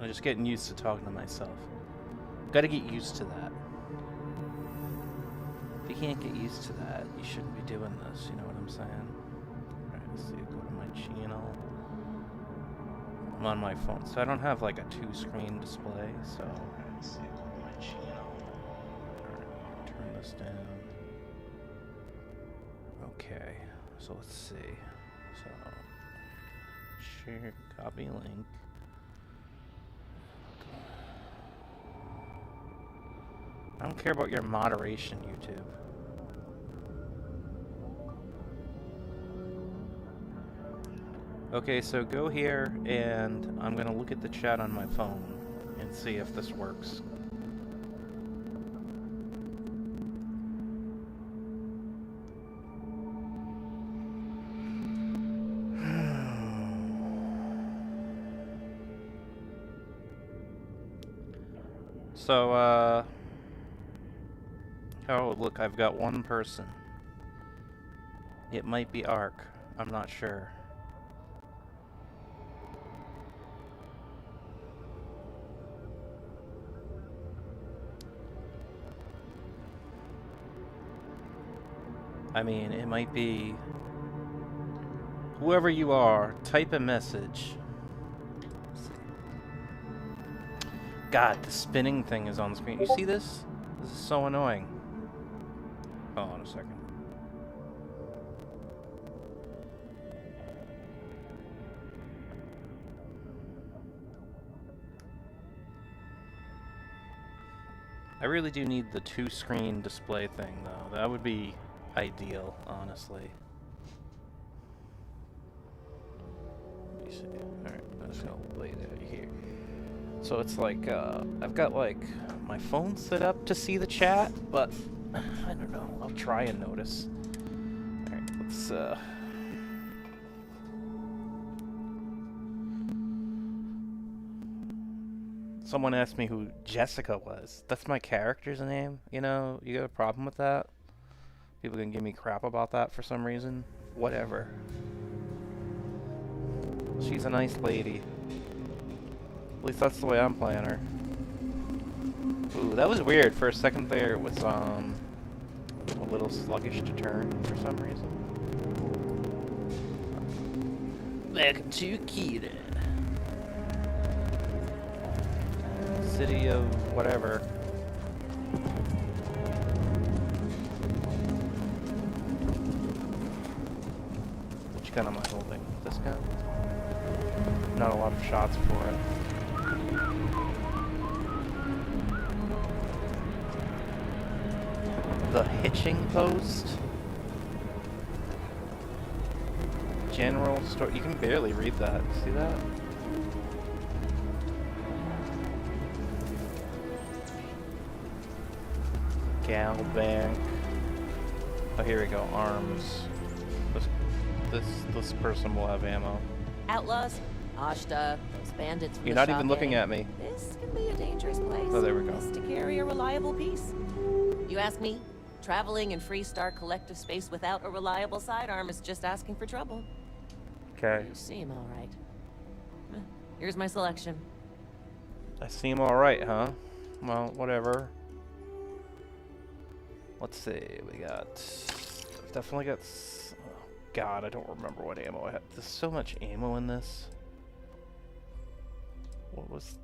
I'm just getting used to talking to myself. Gotta get used to that. If you can't get used to that, you shouldn't be doing this, you know what I'm saying? Alright, let's see, go to my channel. I'm on my phone, so I don't have like a 2-screen display, so... Let's see, go to my channel. Alright, turn this down. Okay, so let's see. So, share, copy link. I don't care about your moderation, YouTube. Okay, so go here, and I'm gonna look at the chat on my phone and see if this works. So, oh, look, I've got one person. It might be Ark. I'm not sure. I mean, it might be... Whoever you are, type a message. God, the spinning thing is on the screen. You see this? This is so annoying. Hold on a second. I really do need the 2-screen display thing, though. That would be ideal, honestly. Let me see. Alright, I'm just gonna lay that here. So it's like, I've got like my phone set up to see the chat, but I don't know. I'll try and notice. Alright, let's, Someone asked me who Jessica was. That's my character's name, you know? You got a problem with that? People can give me crap about that for some reason. Whatever. She's a nice lady. At least that's the way I'm playing her. Ooh, that was weird. For a second there, it was, a little sluggish to turn for some reason. Back to Kita. City of whatever. Which gun am I holding? This gun? Not a lot of shots for it. The hitching post? General store. You can barely read that. See that? Gal bank. Oh, here we go. Arms. This person will have ammo. Outlaws, Ashta, those bandits. You're not even looking at me. This can be a dangerous place. Oh, there we go. Best to carry a reliable piece. You ask me, traveling in Freestar collective space without a reliable sidearm is just asking for trouble. Okay. You seem all right. Here's my selection. I seem all right, huh? Well, whatever. Let's see. We got. I've definitely got. Oh God, I don't remember what ammo I had. There's so much ammo in this.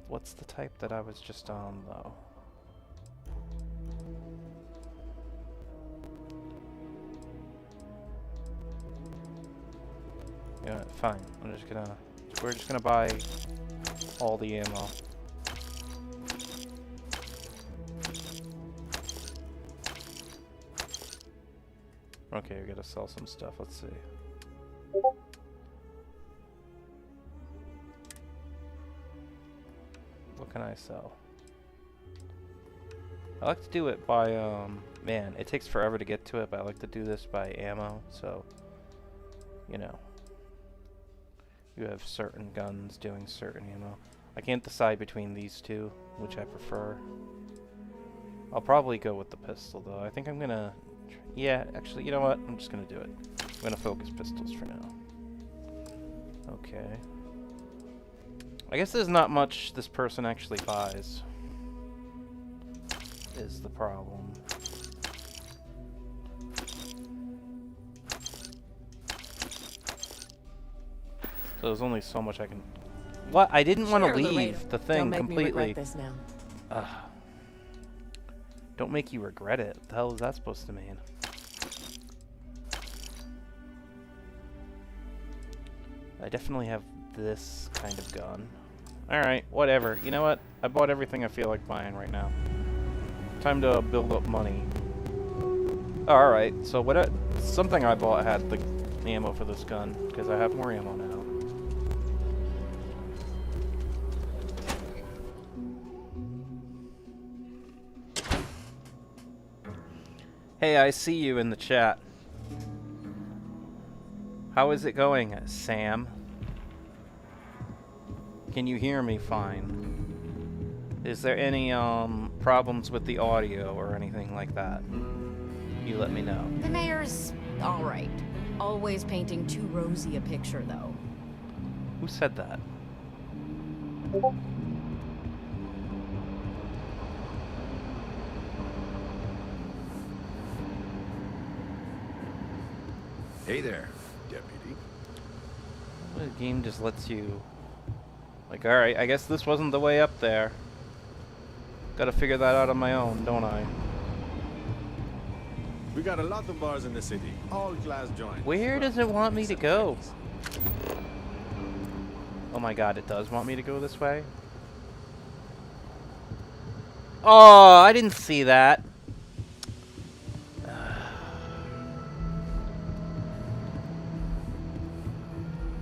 What's the type that I was just on though? Yeah, fine. We're just gonna buy all the ammo. Okay, we gotta sell some stuff. Let's see. What can I sell? I like to do it by, man, it takes forever to get to it, but I like to do this by ammo, so, you know. You have certain guns doing certain ammo. I can't decide between these two, which I prefer. I'll probably go with the pistol, though. I think I'm gonna... Yeah, actually, you know what? I'm just gonna do it. I'm gonna focus pistols for now. Okay. I guess there's not much this person actually buys. Is the problem. So there's only so much I can... What? I didn't want to leave the thing completely. Don't make me regret this now. Don't make you regret it. What the hell is that supposed to mean? I definitely have this kind of gun. Alright, whatever. You know what? I bought everything I feel like buying right now. Time to build up money. Alright, so something I bought had the ammo for this gun, because I have more ammo now. Hey, I see you in the chat. How is it going, Sam? Can you hear me fine? Is there any problems with the audio or anything like that? You let me know. The mayor's all right. Always painting too rosy a picture, though. Who said that? Hey there, deputy. The game just lets you... Like, alright, I guess this wasn't the way up there. Gotta figure that out on my own, don't I? We got a lot of bars in the city, all glass joints. Where does it want me to go? Oh my god, it does want me to go this way? Oh, I didn't see that.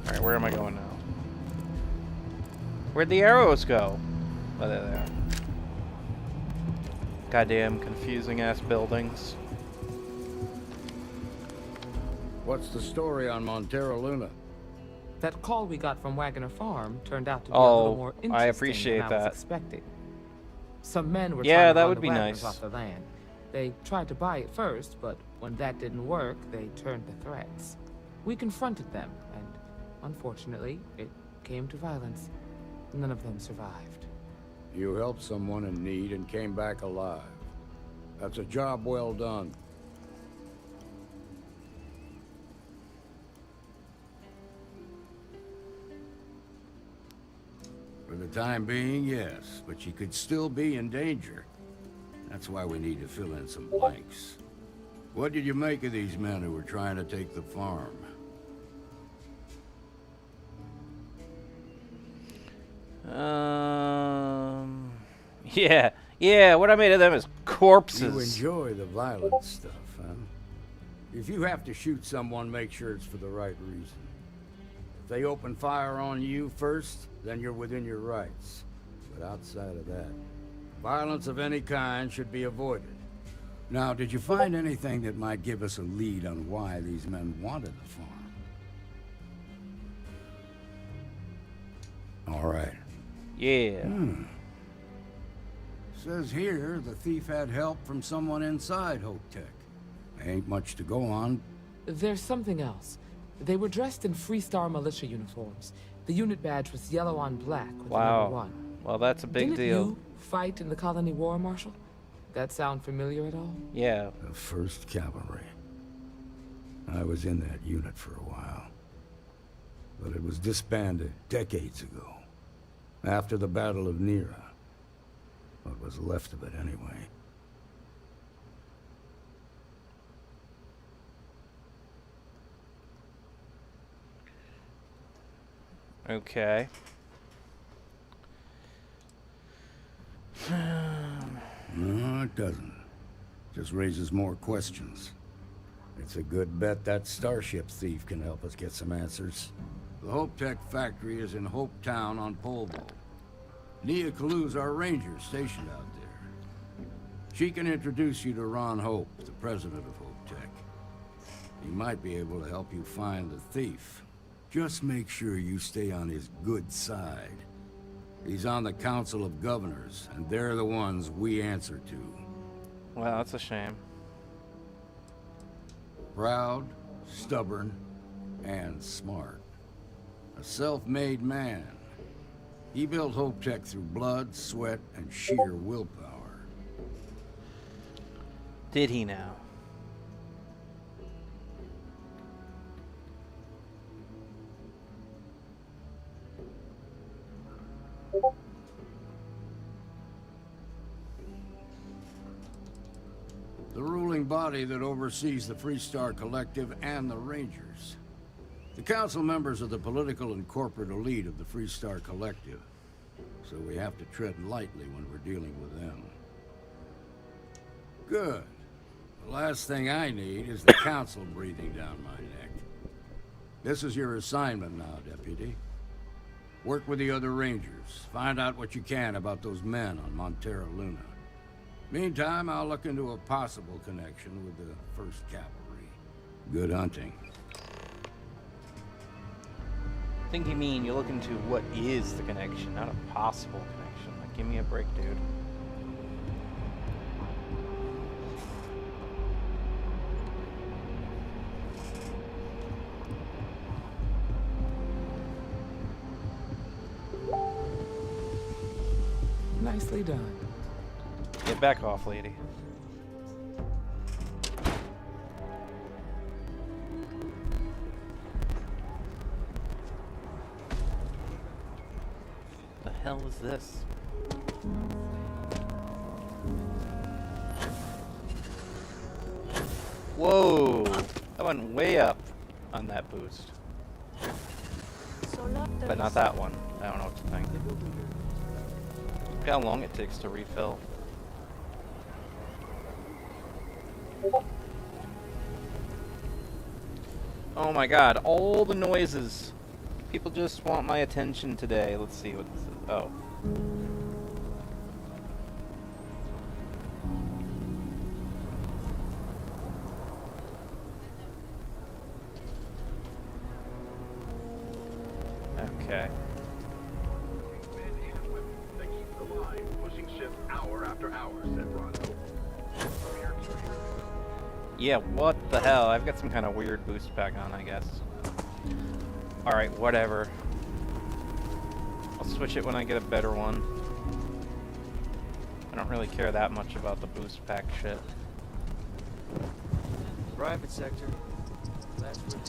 Alright, where am I going now? Where'd the arrows go? Oh, there they are. Goddamn confusing ass buildings. What's the story on Montero Luna? That call we got from Wagoner Farm turned out to be a little more interesting I appreciate than I was that. expecting. Some men were Yeah, trying to that run would the be Wagoners nice. off the land. They tried to buy it first, but when that didn't work, they turned to threats. We confronted them, and unfortunately, it came to violence. None of them survived. You helped someone in need and came back alive. That's a job well done. For the time being, yes, but you could still be in danger. That's why we need to fill in some blanks. What did you make of these men who were trying to take the farm? Yeah, what I made of them is corpses. You enjoy the violent stuff, huh? If you have to shoot someone, make sure it's for the right reason. If they open fire on you first, then you're within your rights. But outside of that, violence of any kind should be avoided. Now, did you find anything that might give us a lead on why these men wanted the farm? All right. Yeah. Says here the thief had help from someone inside Hope Tech. Ain't much to go on. There's something else. They were dressed in Freestar militia uniforms. The unit badge was yellow on black with the number 1. Well, that's a big Didn't deal. you fight in the Colony War, Marshal? That sound familiar at all? Yeah. The 1st Cavalry. I was in that unit for a while. But it was disbanded decades ago. After the Battle of Nera. What was left of it, anyway. Okay. No, it doesn't. Just raises more questions. It's a good bet that Starship thief can help us get some answers. The Hope Tech factory is in Hope Town on Polvo. Nia Kalu's our ranger stationed out there. She can introduce you to Ron Hope, the president of Hope Tech. He might be able to help you find the thief. Just make sure you stay on his good side. He's on the Council of Governors, and they're the ones we answer to. Well, that's a shame. Proud, stubborn, and smart. A self-made man. He built Hope Tech through blood, sweat, and sheer willpower. Did he now? The ruling body that oversees the Freestar Collective and the Rangers. The council members are the political and corporate elite of the Freestar Collective, so we have to tread lightly when we're dealing with them. Good. The last thing I need is the council breathing down my neck. This is your assignment now, Deputy. Work with the other Rangers. Find out what you can about those men on Montera Luna. Meantime, I'll look into a possible connection with the 1st Cavalry. Good hunting. I think you mean you look into what is the connection, not a possible connection. Like, give me a break, dude. Nicely done. Get back off, lady. The hell is this? Whoa! That went way up on that boost. But not that one. I don't know what to think. Look how long it takes to refill. Oh my god, all the noises. People just want my attention today. Let's see what this is. Oh. Okay. They keep the line, pushing ships hour after hour, said Rondo. Yeah, what the hell? I've got some kind of weird boost pack on, I guess. Alright, whatever. I'll switch it when I get a better one. I don't really care that much about the boost pack shit. Private sector. Last week.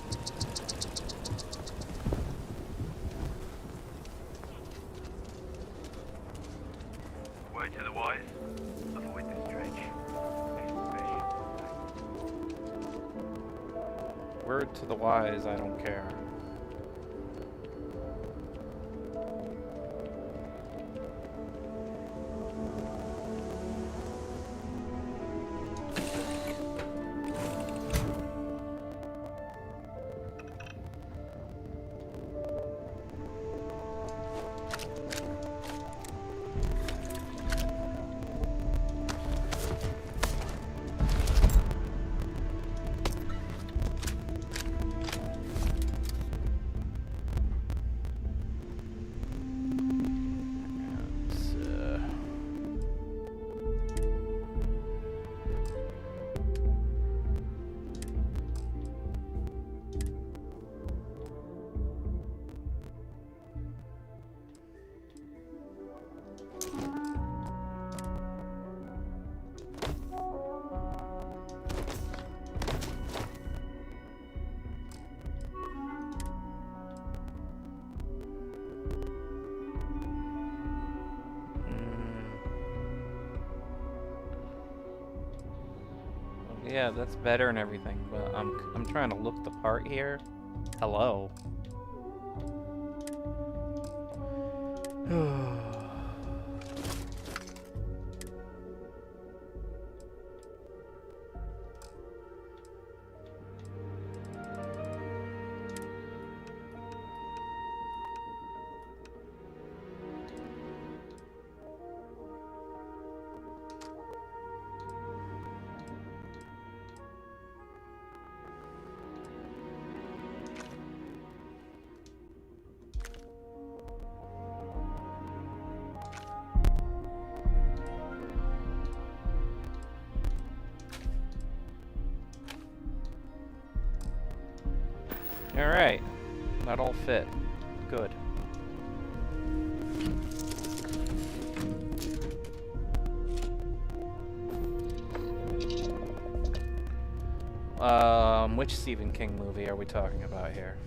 Word to the wise. Avoid this stretch. Word to the wise, I don't care. Yeah, that's better and everything, but I'm trying to look the part here. Hello. Alright, that all fit. Good. Which Stephen King movie are we talking about here?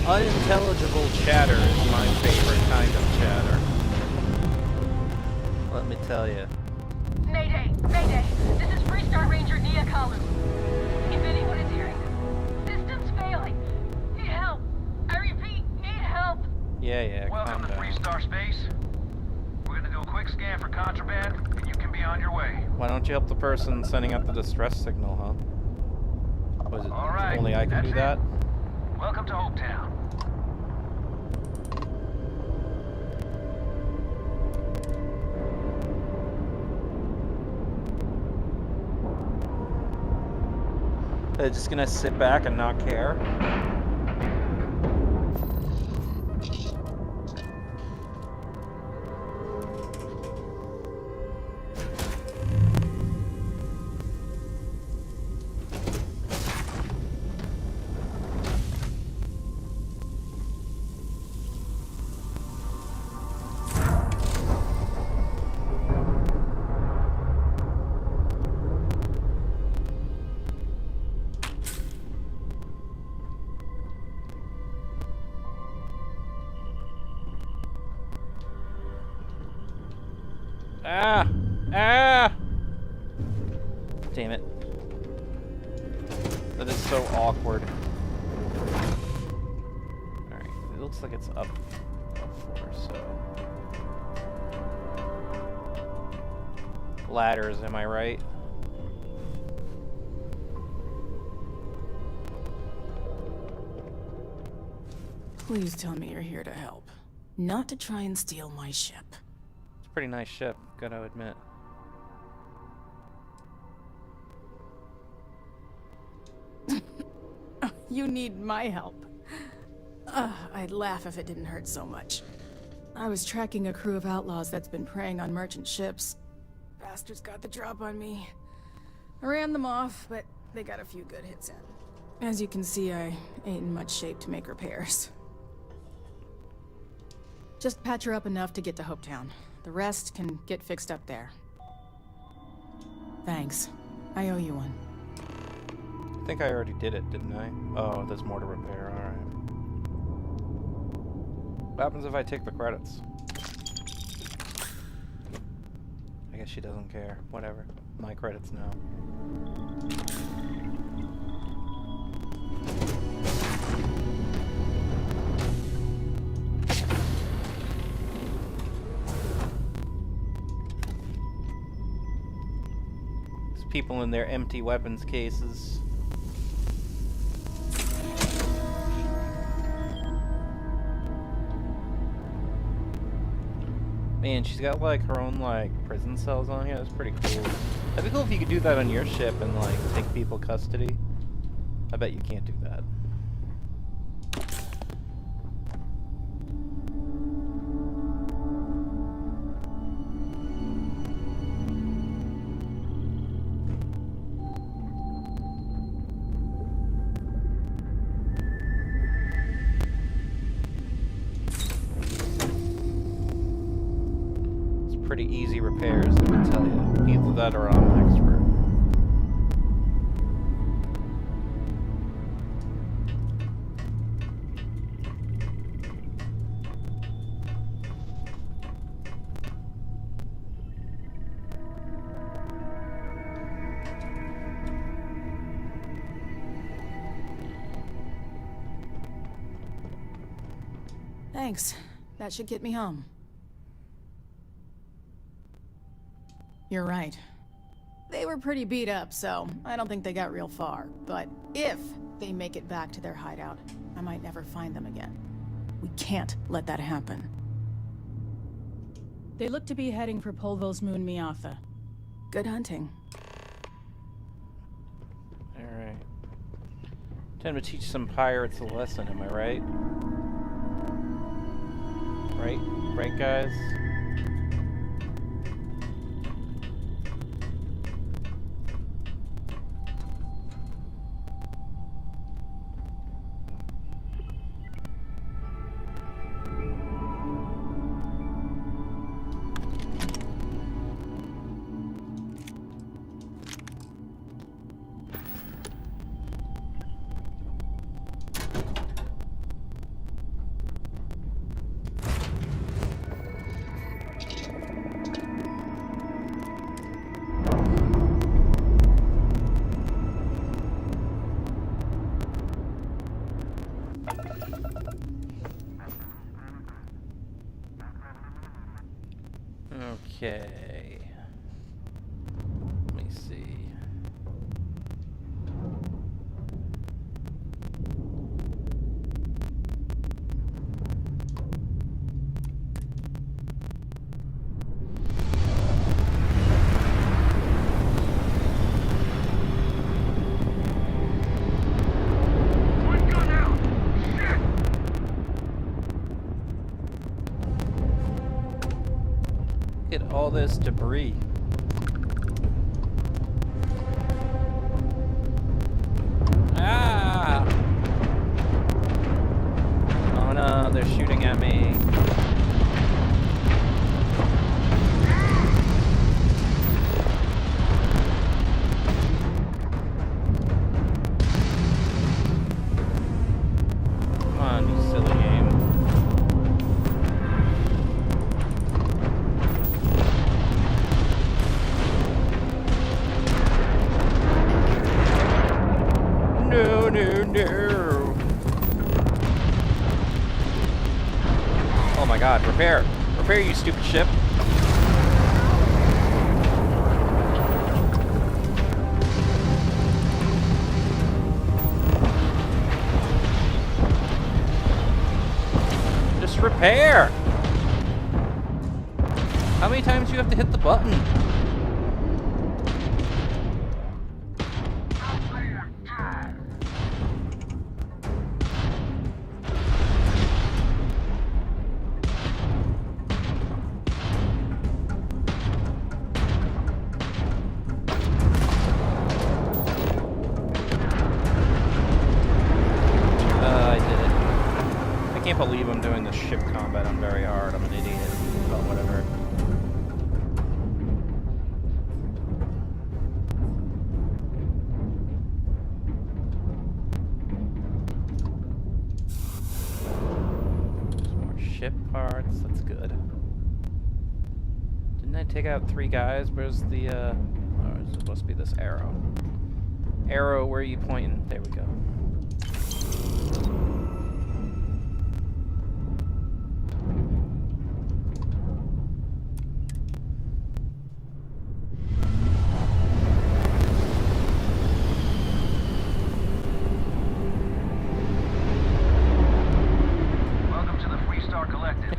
Unintelligible chatter is my favorite kind of chatter. Let me tell you. Mayday! Mayday! This is Freestar Ranger Nia Kalu. Emitting what it's hearing. System's failing. Need help. I repeat, need help. Yeah, Welcome calm to down. Freestar Space. We're gonna do a quick scan for contraband, and you can be on your way. Why don't you help the person sending out the distress signal, huh? Was it All right, only I can that's do it. that? Welcome to Hopetown. They're just gonna sit back and not care? Ah! Ah! Damn it. That is so awkward. Alright, it looks like it's up 4, so... Ladders, am I right? Please tell me you're here to help. Not to try and steal my ship. It's a pretty nice ship, gotta admit. You need my help. I'd laugh if it didn't hurt so much. I was tracking a crew of outlaws that's been preying on merchant ships. Bastards got the drop on me. I ran them off, but they got a few good hits in. As you can see, I ain't in much shape to make repairs. Just patch her up enough to get to Hopetown. The rest can get fixed up there. Thanks. I owe you one. I think I already did it, didn't I? Oh, there's more to repair, alright. What happens if I take the credits? I guess she doesn't care. Whatever. My credits now. There's people in their empty weapons cases. Man, she's got like her own like prison cells on here. That's pretty cool. That'd be cool if you could do that on your ship and like take people custody. I bet you can't do that. Pretty easy repairs, let me tell you. Either that or I'm an expert. Thanks. That should get me home. You're right. They were pretty beat up, so I don't think they got real far. But if they make it back to their hideout, I might never find them again. We can't let that happen. They look to be heading for Polvo's moon Miatha. Good hunting. Alright. Time to teach some pirates a lesson, am I right? Right, guys? Okay. Let me see. One gun out! Shit! Look at all this debris. Ah! Oh no, they're shooting at me. Come on, you silly game. No, no, no. Oh my god, repair. Repair, you stupid ship. Just repair. How many times do you have to hit the button? I did it. I can't believe I'm doing this ship combat on very hard. I'm an idiot. But whatever. Some more ship parts. That's good. Didn't I take out 3 guys? Where's the, oh, it's supposed to be this arrow. Arrow, where are you pointing? There we go. Welcome to the Freestar Collective.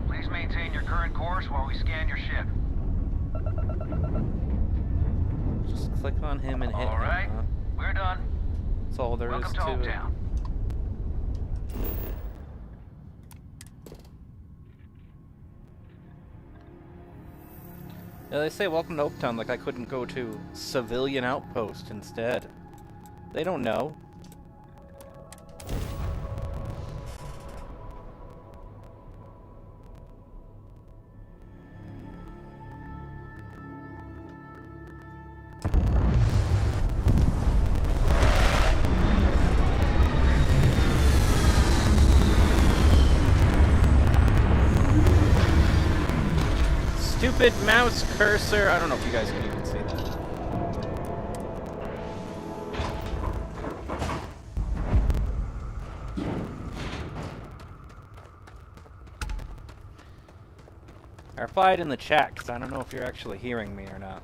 Please maintain your current course while we scan your ship. Just click on him and hit All right, him, huh? we're done. That's all there Welcome is to to it. Hometown. Yeah, they say welcome to Oaktown like I couldn't go to Civilian Outpost instead. They don't know. Stupid mouse cursor. I don't know if you guys can even see that. I replied in the chat because I don't know if you're actually hearing me or not.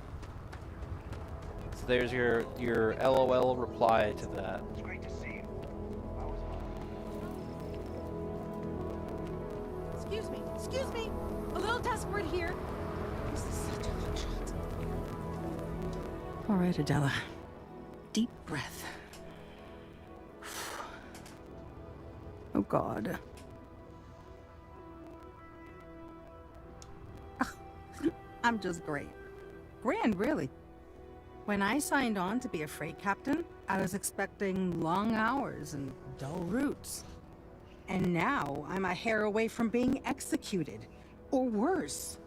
So there's your LOL reply to that. It's great to see Excuse me. A little desperate here. This is such a long shot. All right, Adela. Deep breath. Oh, God. I'm just great. Grand, really. When I signed on to be a freight captain, I was expecting long hours and dull routes. And now I'm a hair away from being executed. Or worse.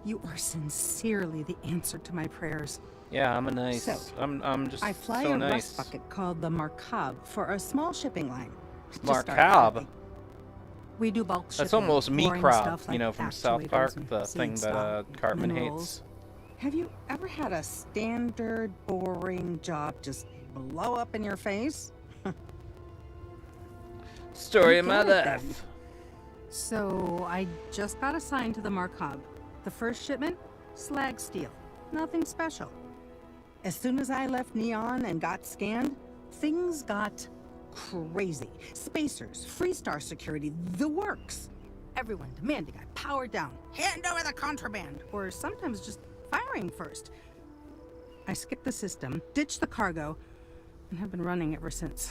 You are sincerely the answer to my prayers. Yeah, I'm a nice. So, I'm just I fly so a nice. rust bucket called the Markab for a small shipping line. Just started Markab. working. We do bulk shipping. That's almost me boring crop, stuff you know, like from South actuators Park, and the seed thing that stock, Cartman minerals. hates. Have you ever had a standard, boring job just blow up in your face? Story You of my get it then. life. So, I just got assigned to the Markab. The first shipment? Slag steel. Nothing special. As soon as I left Neon and got scanned, things got crazy. Spacers, Freestar security, the works. Everyone demanding I power down, hand over the contraband, or sometimes just firing first. I skipped the system, ditched the cargo, and have been running ever since.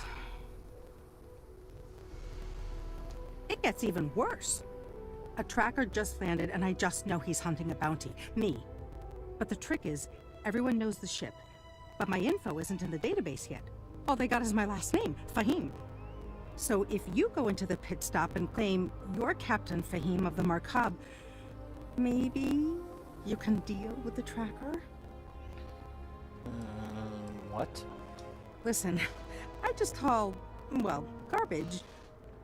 It gets even worse. A tracker just landed and I just know he's hunting a bounty. Me. But the trick is, everyone knows the ship. But my info isn't in the database yet. All they got is my last name, Fahim. So if you go into the pit stop and claim you're Captain Fahim of the Markab, maybe you can deal with the tracker? What? Listen, I just haul, well, garbage.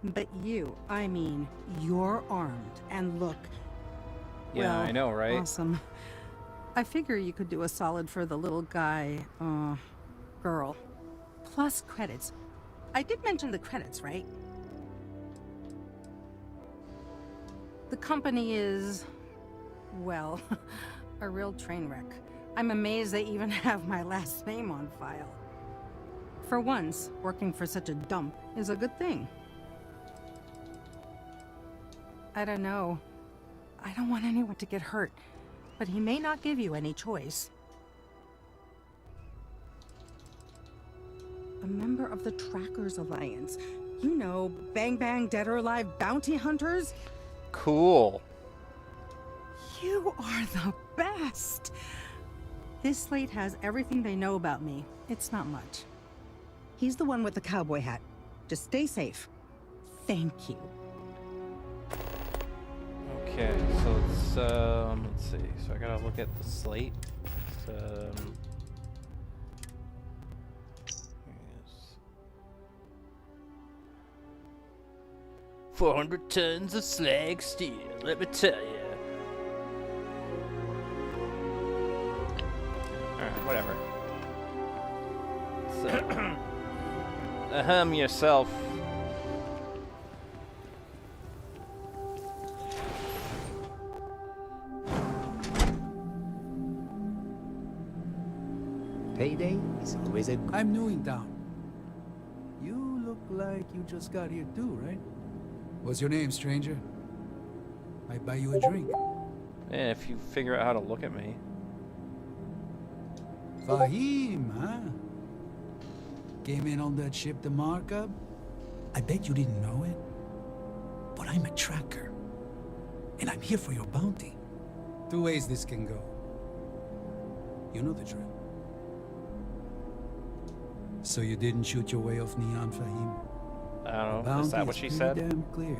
But you, I mean, you're armed and look. Yeah, well, I know, right? Awesome. I figure you could do a solid for the little guy, girl. Plus credits. I did mention the credits, right? The company is, well, a real train wreck. I'm amazed they even have my last name on file. For once, working for such a dump is a good thing. I don't know. I don't want anyone to get hurt, but he may not give you any choice. A member of the Trackers Alliance. You know, Bang Bang Dead or Alive bounty hunters? Cool. You are the best! This slate has everything they know about me. It's not much. He's the one with the cowboy hat. Just stay safe. Thank you. Okay, so let's see. So I gotta look at the slate. It's, yes. 400 tons of slag steel, let me tell you. Alright, whatever. So, ahem yourself. Payday is always a... I'm new in town. You look like you just got here too, right? What's your name, stranger? Might buy you a drink. Yeah, if you figure out how to look at me. Fahim, huh? Came in on that ship, the Markab? I bet you didn't know it. But I'm a tracker. And I'm here for your bounty. Two ways this can go. You know the drill. So you didn't shoot your way off Neon, Fahim? I don't know. Is that what she said? Damn clear.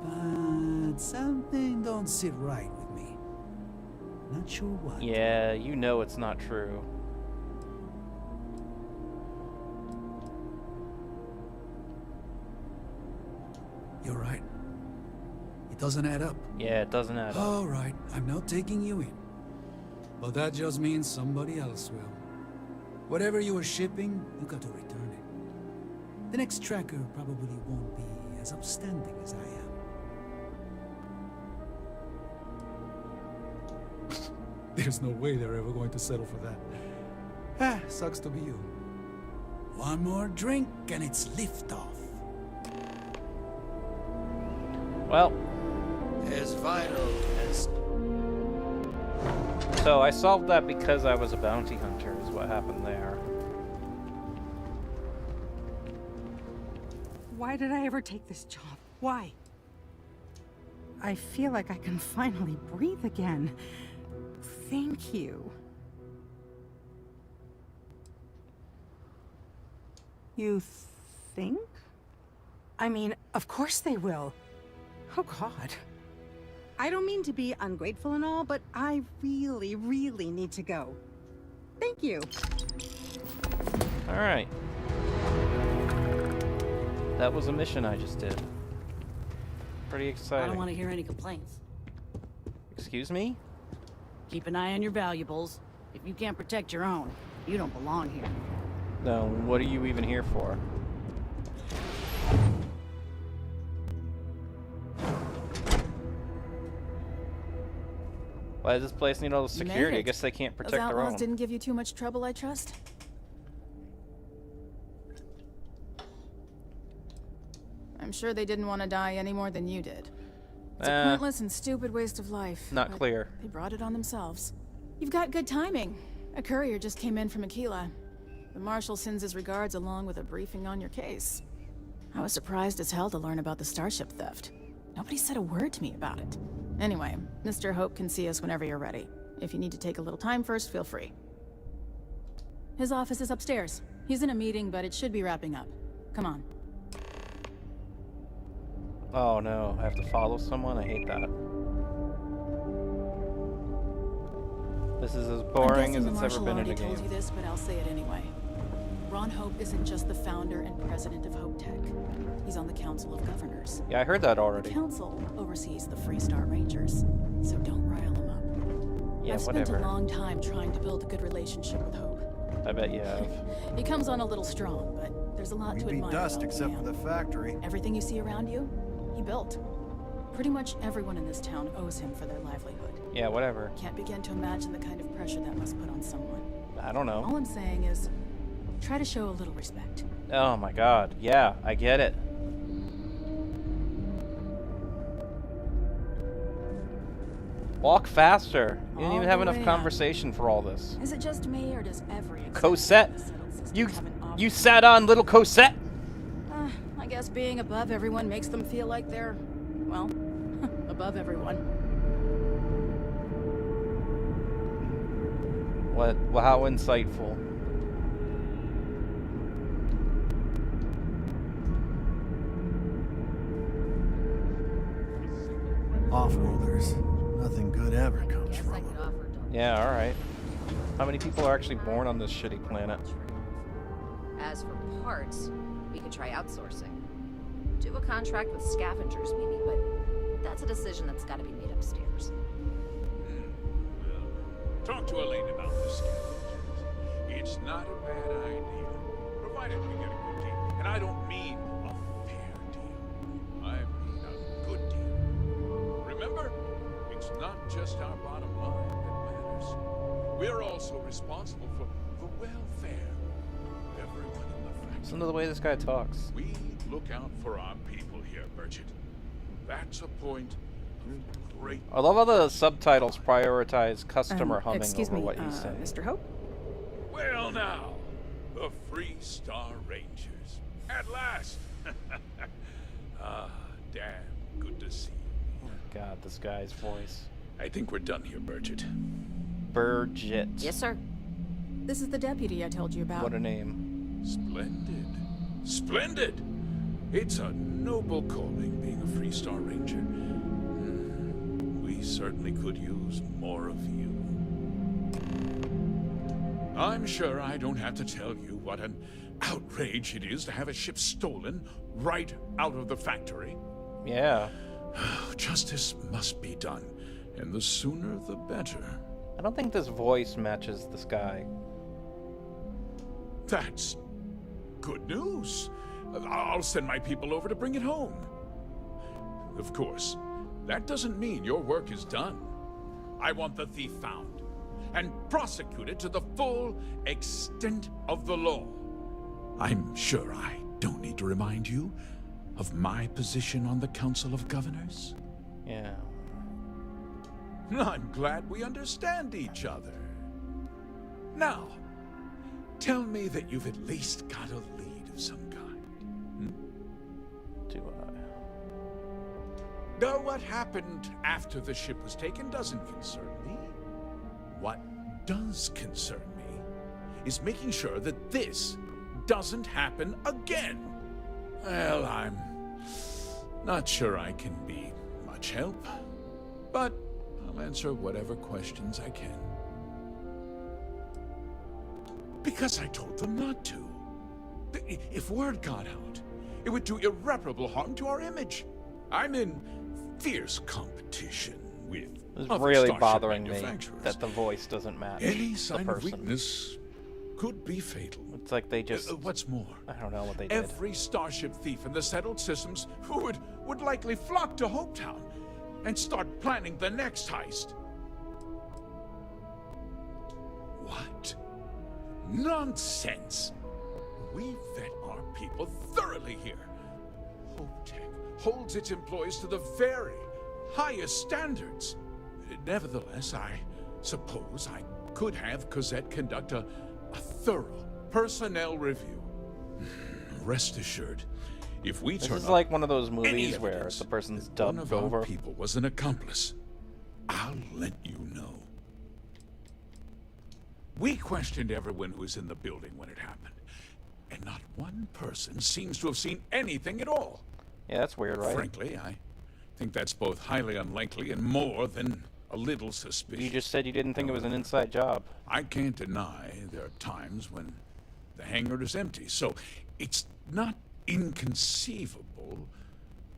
But something don't sit right with me. Not sure what. Yeah, you know it's not true. You're right. It doesn't add up. Yeah, it doesn't add up. All right, I'm not taking you in. But that just means somebody else will. Whatever you were shipping, you got to return it. The next tracker probably won't be as upstanding as I am. There's no way they're ever going to settle for that. Ah, sucks to be you. One more drink and it's liftoff. Well, As vital as... so I solved that because I was a bounty hunter is what happened there. Why did I ever take this job? Why? I feel like I can finally breathe again. Thank you. You think? I mean, of course they will. Oh, God. I don't mean to be ungrateful and all, but I really, really need to go. Thank you. All right. That was a mission I just did. Pretty exciting. I don't want to hear any complaints. Excuse me? Keep an eye on your valuables. If you can't protect your own, you don't belong here. No, what are you even here for? Why does this place need all the security? I guess they can't protect Those their outlaws own. didn't give you too much trouble, I trust? I'm sure they didn't want to die any more than you did. It's a pointless and stupid waste of life. Not but clear. They brought it on themselves. You've got good timing. A courier just came in from Aquila. The Marshal sends his regards along with a briefing on your case. I was surprised as hell to learn about the starship theft. Nobody said a word to me about it. Anyway, Mr. Hope can see us whenever you're ready. If you need to take a little time first, feel free. His office is upstairs. He's in a meeting, but it should be wrapping up. Come on. Oh no, I have to follow someone? I hate that. This is as boring as it's ever been in a game. told you this, but I'll say it anyway. Ron Hope isn't just the founder and president of Hope Tech. He's on the Council of Governors. Yeah, I heard that already. The Council oversees the Freestar Rangers, so don't rile him up. Yeah, I've spent whatever. a long time trying to build a good relationship with Hope. I bet you have. He comes on a little strong, but there's a lot to We'd be admire dust about the except man. for the factory. Everything you see around you, he built. Pretty much everyone in this town owes him for their livelihood. Yeah, whatever. Can't begin to imagine the kind of pressure that must put on someone. I don't know. All I'm saying is, try to show a little respect. Oh my god. Yeah, I get it. Walk faster. You didn't even have enough conversation for all this. Is it just me, or does every Cosette! You sat on little Cosette! I guess being above everyone makes them feel like they're, well, above everyone. What? Well, how insightful. Off-worlders. Nothing good ever comes from them. Yeah, alright. How many people are actually born on this shitty planet? As for parts, we could try outsourcing. Do a contract with scavengers, maybe, but that's a decision that's got to be made upstairs. Talk to Elaine about the scavengers. It's not a bad idea, provided we get a good deal. And I don't mean a fair deal. I mean a good deal. Remember, it's not just our bottom line that matters. We're also responsible for the welfare of everyone in the factory. Listen to the way this guy talks. We look out for our people here, Bridget. That's a point of great... I love how the subtitles prioritize customer humming excuse over me, what you say. Mr. Hope? Well now, the Free Star Rangers. At last! Ah, damn good to see you. Oh my god, this guy's voice. I think we're done here, Bridget. Burgett. Yes, sir. This is the deputy I told you about. What a name. Splendid. Splendid! It's a noble calling being a Free Star Ranger. We certainly could use more of you. I'm sure I don't have to tell you what an outrage it is to have a ship stolen right out of the factory. Yeah. Justice must be done, and the sooner the better. I don't think this voice matches this guy. That's good news. I'll send my people over to bring it home. Of course, that doesn't mean your work is done. I want the thief found and prosecuted to the full extent of the law. I'm sure I don't need to remind you of my position on the Council of Governors. Yeah. I'm glad we understand each other. Now, tell me that you've at least got a lead of some kind. Do I? Though what happened after the ship was taken doesn't concern me. What does concern me is making sure that this doesn't happen again. Well, I'm not sure I can be much help, but I'll answer whatever questions I can. Because I told them not to. If word got out, it would do irreparable harm to our image. I'm in fierce competition with It's other really starship bothering me manufacturers. that the voice doesn't match Any the sign of person. weakness could be fatal. It's like they just... what's more, I don't know what they did. every starship thief in the settled systems would likely flock to Hopetown and start planning the next heist. What? Nonsense! We vet our people thoroughly here. HopeTech holds its employees to the very highest standards. Nevertheless, I suppose I could have Cosette conduct a thorough personnel review. Rest assured, if we This turn is up like one of those any movies where evidence the person's that one dubbed of over. our people was an accomplice, I'll let you know. We questioned everyone who was in the building when it happened, and not one person seems to have seen anything at all. Yeah, that's weird, right? Frankly, I think that's both highly unlikely and more than a little suspicious. You just said you didn't think it was an inside job. I can't deny there are times when the hangar is empty, so it's not inconceivable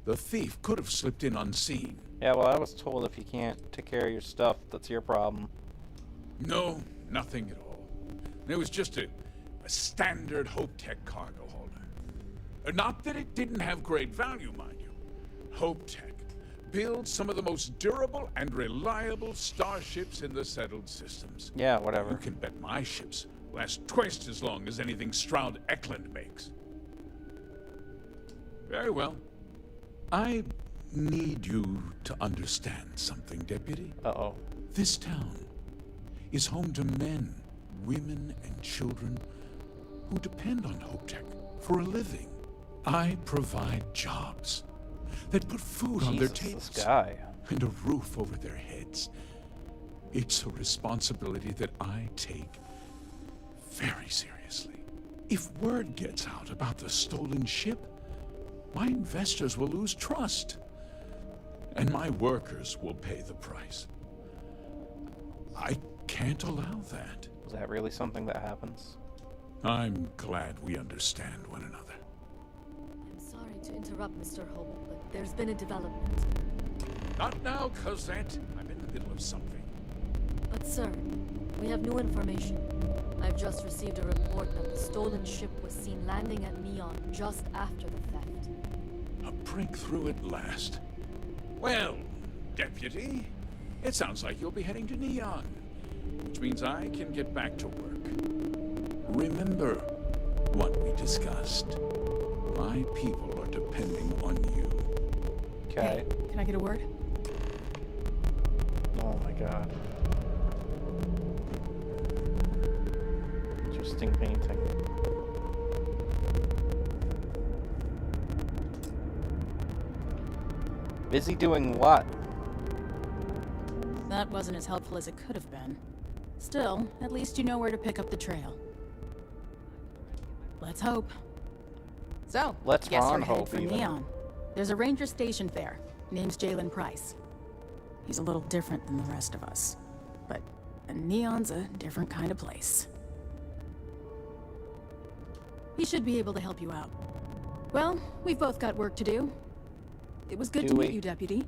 the thief could have slipped in unseen. Yeah, well, I was told if you can't take care of your stuff, that's your problem. No, nothing at all. It was just a standard HopeTech cargo holder. Not that it didn't have great value, mind you. HopeTech builds some of the most durable and reliable starships in the settled systems. Yeah, whatever. You can bet my ships last twice as long as anything Stroud Eklund makes. Very well. I need you to understand something, Deputy. Uh-oh. This town is home to men, women, and children who depend on HopeTech for a living. I provide jobs that put food on their tables this guy. and a roof over their heads. It's a responsibility that I take very seriously. If word gets out about the stolen ship, my investors will lose trust, and my workers will pay the price. I can't allow that. Is that really something that happens? I'm glad we understand one another. I'm sorry to interrupt, Mr. Hope, but there's been a development. Not now, Cosette. I'm in the middle of something. But sir, we have new information. I've just received a report that the stolen ship was seen landing at Neon just after the theft. A breakthrough at last. Well, Deputy, it sounds like you'll be heading to Neon, which means I can get back to work. Remember what we discussed. My people are depending on you. Okay. Hey, can I get a word? Oh my god. Interesting painting. Busy doing what? That wasn't as helpful as it could have been. Still, at least you know where to pick up the trail. Let's hope. So, Let's guess Ron we're headed hope, for even. Neon. There's a ranger stationed there. Name's Jalen Price. He's a little different than the rest of us. But Neon's a different kind of place. He should be able to help you out. Well, we've both got work to do. It was good to meet you, Deputy.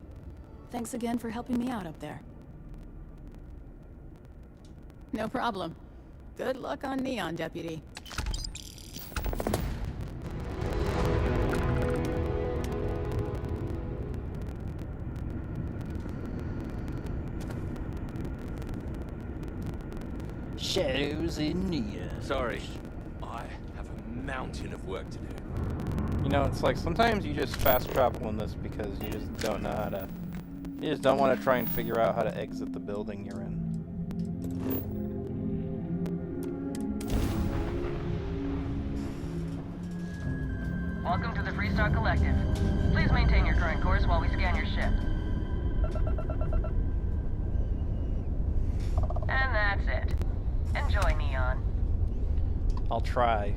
Thanks again for helping me out up there. No problem. Good luck on Neon, Deputy. Shadows in Neon. Sorry, I have a mountain of work to do. You know, it's like sometimes you just fast travel in this because you just don't know how to. You just don't want to try and figure out how to exit the building you're in. Welcome to the Freestar Collective. Please maintain your current course while we scan your ship. And that's it. Enjoy, Neon. I'll try.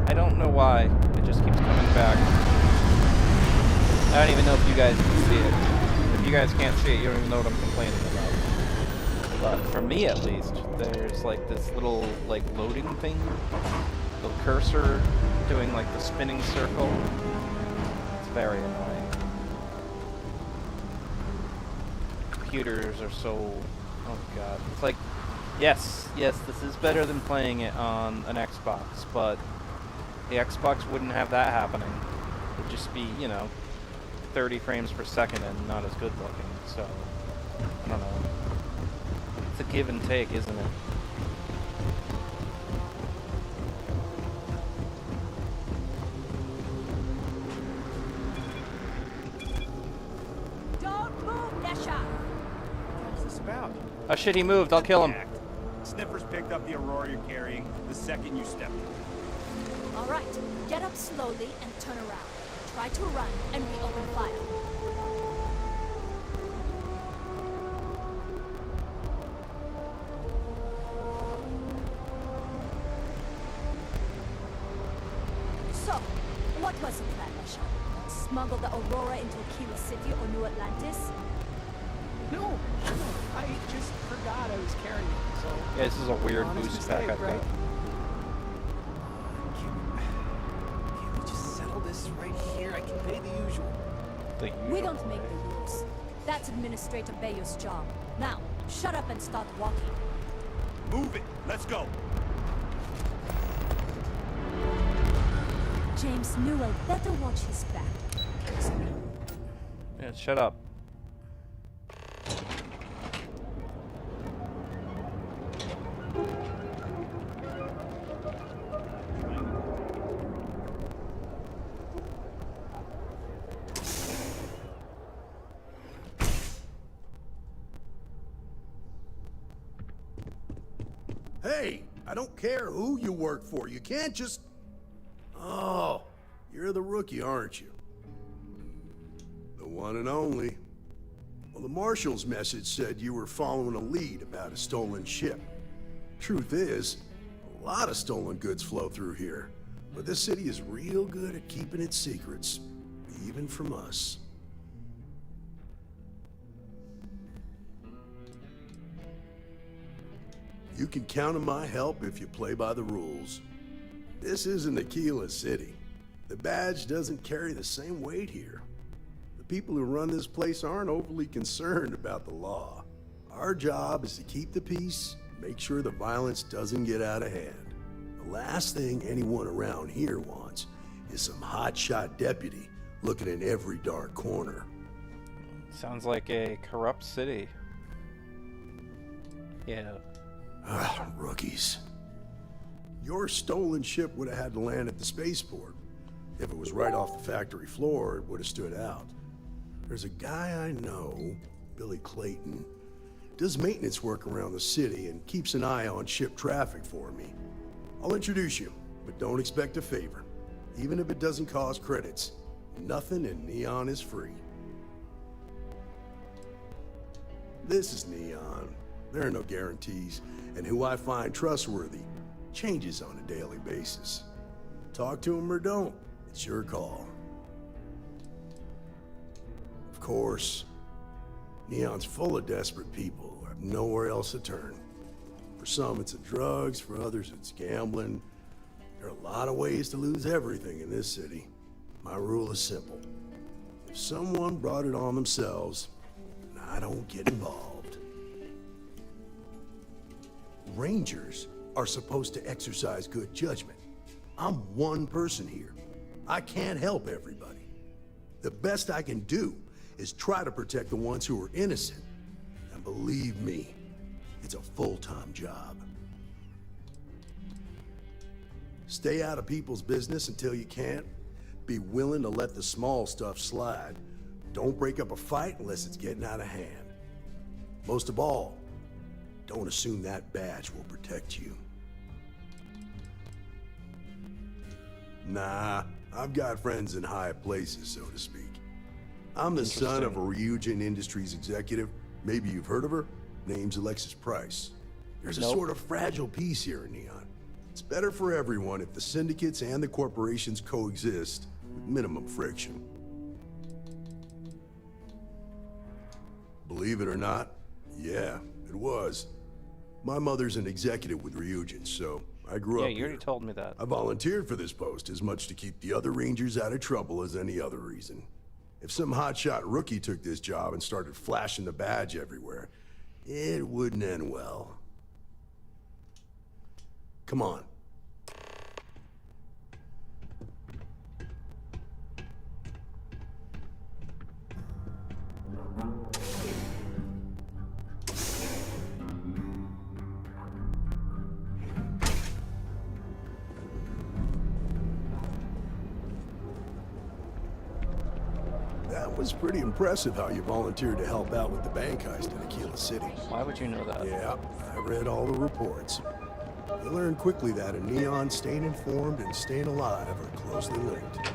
I don't know why. It just keeps coming back. I don't even know if you guys can see it. If you guys can't see it, you don't even know what I'm complaining about. But for me at least, there's like this little like loading thing. The cursor doing like the spinning circle. It's very annoying. Computers are so... oh god. It's like... Yes, this is better than playing it on an Xbox, but the Xbox wouldn't have that happening. It'd just be, you know, 30 frames per second and not as good looking, so, I don't know. It's a give and take, isn't it? Don't move, Nesha! What's this about? Oh shit, he moved, I'll kill him. Sniffers picked up the Aurora you're carrying the second you stepped in. All right, get up slowly and turn around. Try to run, and we open fire. So, what was the plan, Misha? Smuggle the Aurora into Aquila City or New Atlantis? No, I just forgot I was carrying it, so... Yeah, this is a weird boost pack, I think. Right? Can we just settle this right here? I can pay the usual. We don't make the rules. That's Administrator Bayo's job. Now, shut up and start walking. Move it! Let's go! James Newell better watch his back. Yeah, shut up. Hey, I don't care who you work for. You can't just... Oh, you're the rookie, aren't you? The one and only. Well, the Marshal's message said you were following a lead about a stolen ship. Truth is, a lot of stolen goods flow through here. But this city is real good at keeping its secrets, even from us. You can count on my help if you play by the rules. This isn't Aquila City. The badge doesn't carry the same weight here. The people who run this place aren't overly concerned about the law. Our job is to keep the peace, make sure the violence doesn't get out of hand. The last thing anyone around here wants is some hotshot deputy looking in every dark corner. Sounds like a corrupt city. Yeah. Rookies. Your stolen ship would have had to land at the spaceport. If it was right off the factory floor, it would have stood out. There's a guy I know, Billy Clayton, does maintenance work around the city and keeps an eye on ship traffic for me. I'll introduce you, but don't expect a favor. Even if it doesn't cost credits, nothing in Neon is free. This is Neon. There are no guarantees, and who I find trustworthy changes on a daily basis. Talk to him or don't, it's your call. Of course, Neon's full of desperate people who have nowhere else to turn. For some it's the drugs, for others it's gambling. There are a lot of ways to lose everything in this city. My rule is simple. If someone brought it on themselves, I don't get involved. Rangers are supposed to exercise good judgment. I'm one person here. I can't help everybody. The best I can do is try to protect the ones who are innocent. And believe me, it's a full-time job. Stay out of people's business until you can't. Be willing to let the small stuff slide. Don't break up a fight unless it's getting out of hand. Most of all, don't assume that badge will protect you. Nah, I've got friends in high places, so to speak. I'm the son of a Ryujin Industries executive. Maybe you've heard of her. Name's Alexis Price. There's a sort of fragile peace here in Neon. It's better for everyone if the syndicates and the corporations coexist with minimum friction. Believe it or not, yeah, it was. My mother's an executive with Ryujin, so I grew up Yeah, you already told me that. I volunteered for this post as much to keep the other Rangers out of trouble as any other reason. If some hotshot rookie took this job and started flashing the badge everywhere, it wouldn't end well. Come on. That was pretty impressive how you volunteered to help out with the bank heist in Aquila City. Why would you know that? Yeah, I read all the reports. You learn quickly that in Neon, staying informed and staying alive are closely linked.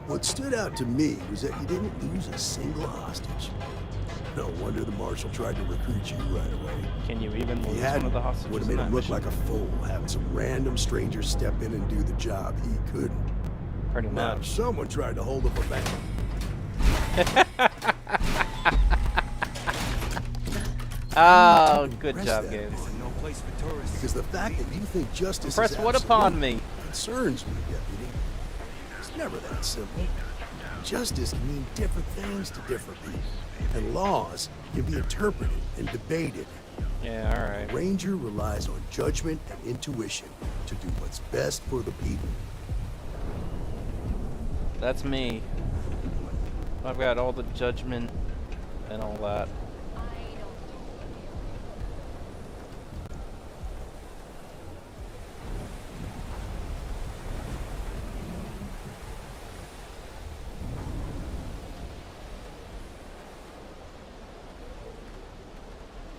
What stood out to me was that you didn't lose a single hostage. No wonder the marshal tried to recruit you right away. Can you even lose He one of the hostages? would have made him look like a fool, having some random stranger step in and do the job he couldn't. Pretty Now, much. if someone tried to hold up a bank. Oh, good job, Games. No place for tourists. Because the fact that you think justice Press is what upon me? concerns me, Deputy. It's never that simple. Justice can mean different things to different people, and laws can be interpreted and debated. Yeah, all right. Ranger relies on judgment and intuition to do what's best for the people. That's me. I've got all the judgment and all that.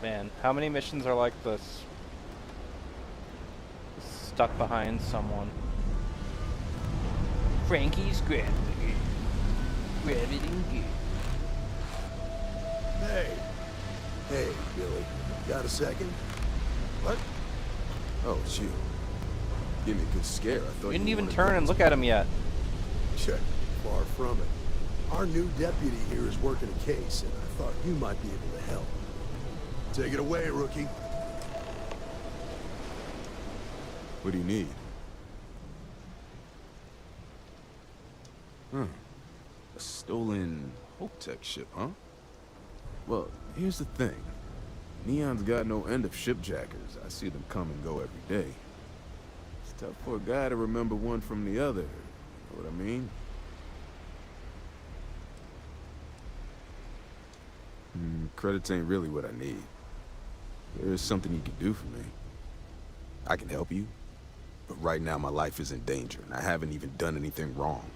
Man, how many missions are like this? Stuck behind someone. Frankie's gravity. Gravity good. Hey. Hey, Billy. Got a second? What? Oh, it's you. Give me a good scare. I thought You didn't you even wanted turn to- and look at him yet. Check. Far from it. Our new deputy here is working a case, and I thought you might be able to help. Take it away, rookie. What do you need? A stolen Hope-Tech ship, huh? Well, here's the thing. Neon's got no end of shipjackers. I see them come and go every day. It's tough for a guy to remember one from the other. You know what I mean? Credits ain't really what I need. There's something you can do for me. I can help you, but right now my life is in danger, and I haven't even done anything wrong.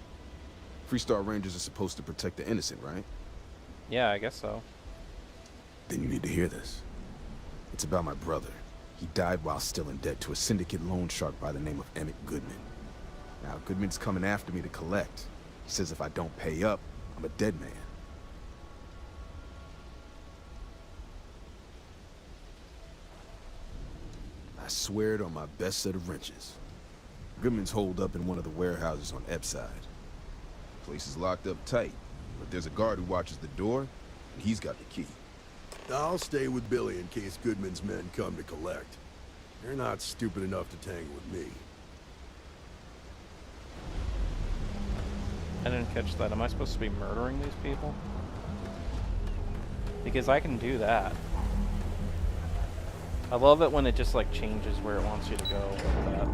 Freestar Rangers are supposed to protect the innocent, right? Yeah, I guess so. Then you need to hear this. It's about my brother. He died while still in debt to a syndicate loan shark by the name of Emmett Goodman. Now, Goodman's coming after me to collect. He says if I don't pay up, I'm a dead man. I swear it on my best set of wrenches. Goodman's holed up in one of the warehouses on Epside. Place is locked up tight, but there's a guard who watches the door, and he's got the key. I'll stay with Billy in case Goodman's men come to collect. They're not stupid enough to tangle with me. I didn't catch that. Am I supposed to be murdering these people? Because I can do that. I love it when it just like changes where it wants you to go like that.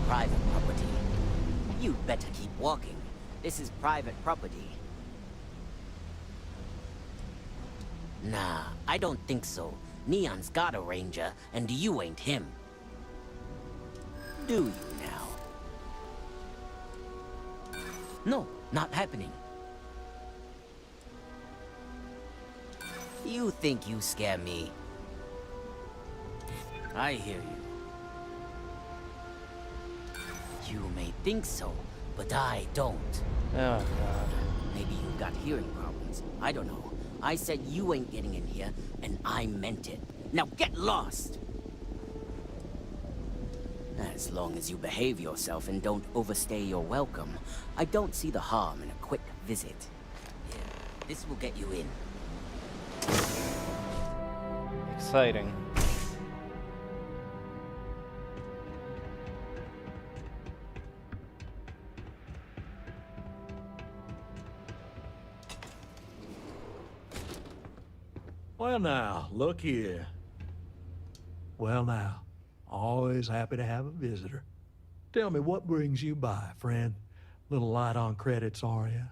Private property. You'd better keep walking. This is private property. Nah, I don't think so. Neon's got a ranger, and you ain't him. Do you now? No, not happening. You think you scare me? I hear you. You may think so, but I don't. Oh, God. Maybe you got hearing problems. I don't know. I said you ain't getting in here, and I meant it. Now get lost! As long as you behave yourself and don't overstay your welcome, I don't see the harm in a quick visit. Here, this will get you in. Exciting. Well now, look here. Well now, always happy to have a visitor. Tell me, what brings you by, friend? Little light on credits, are you?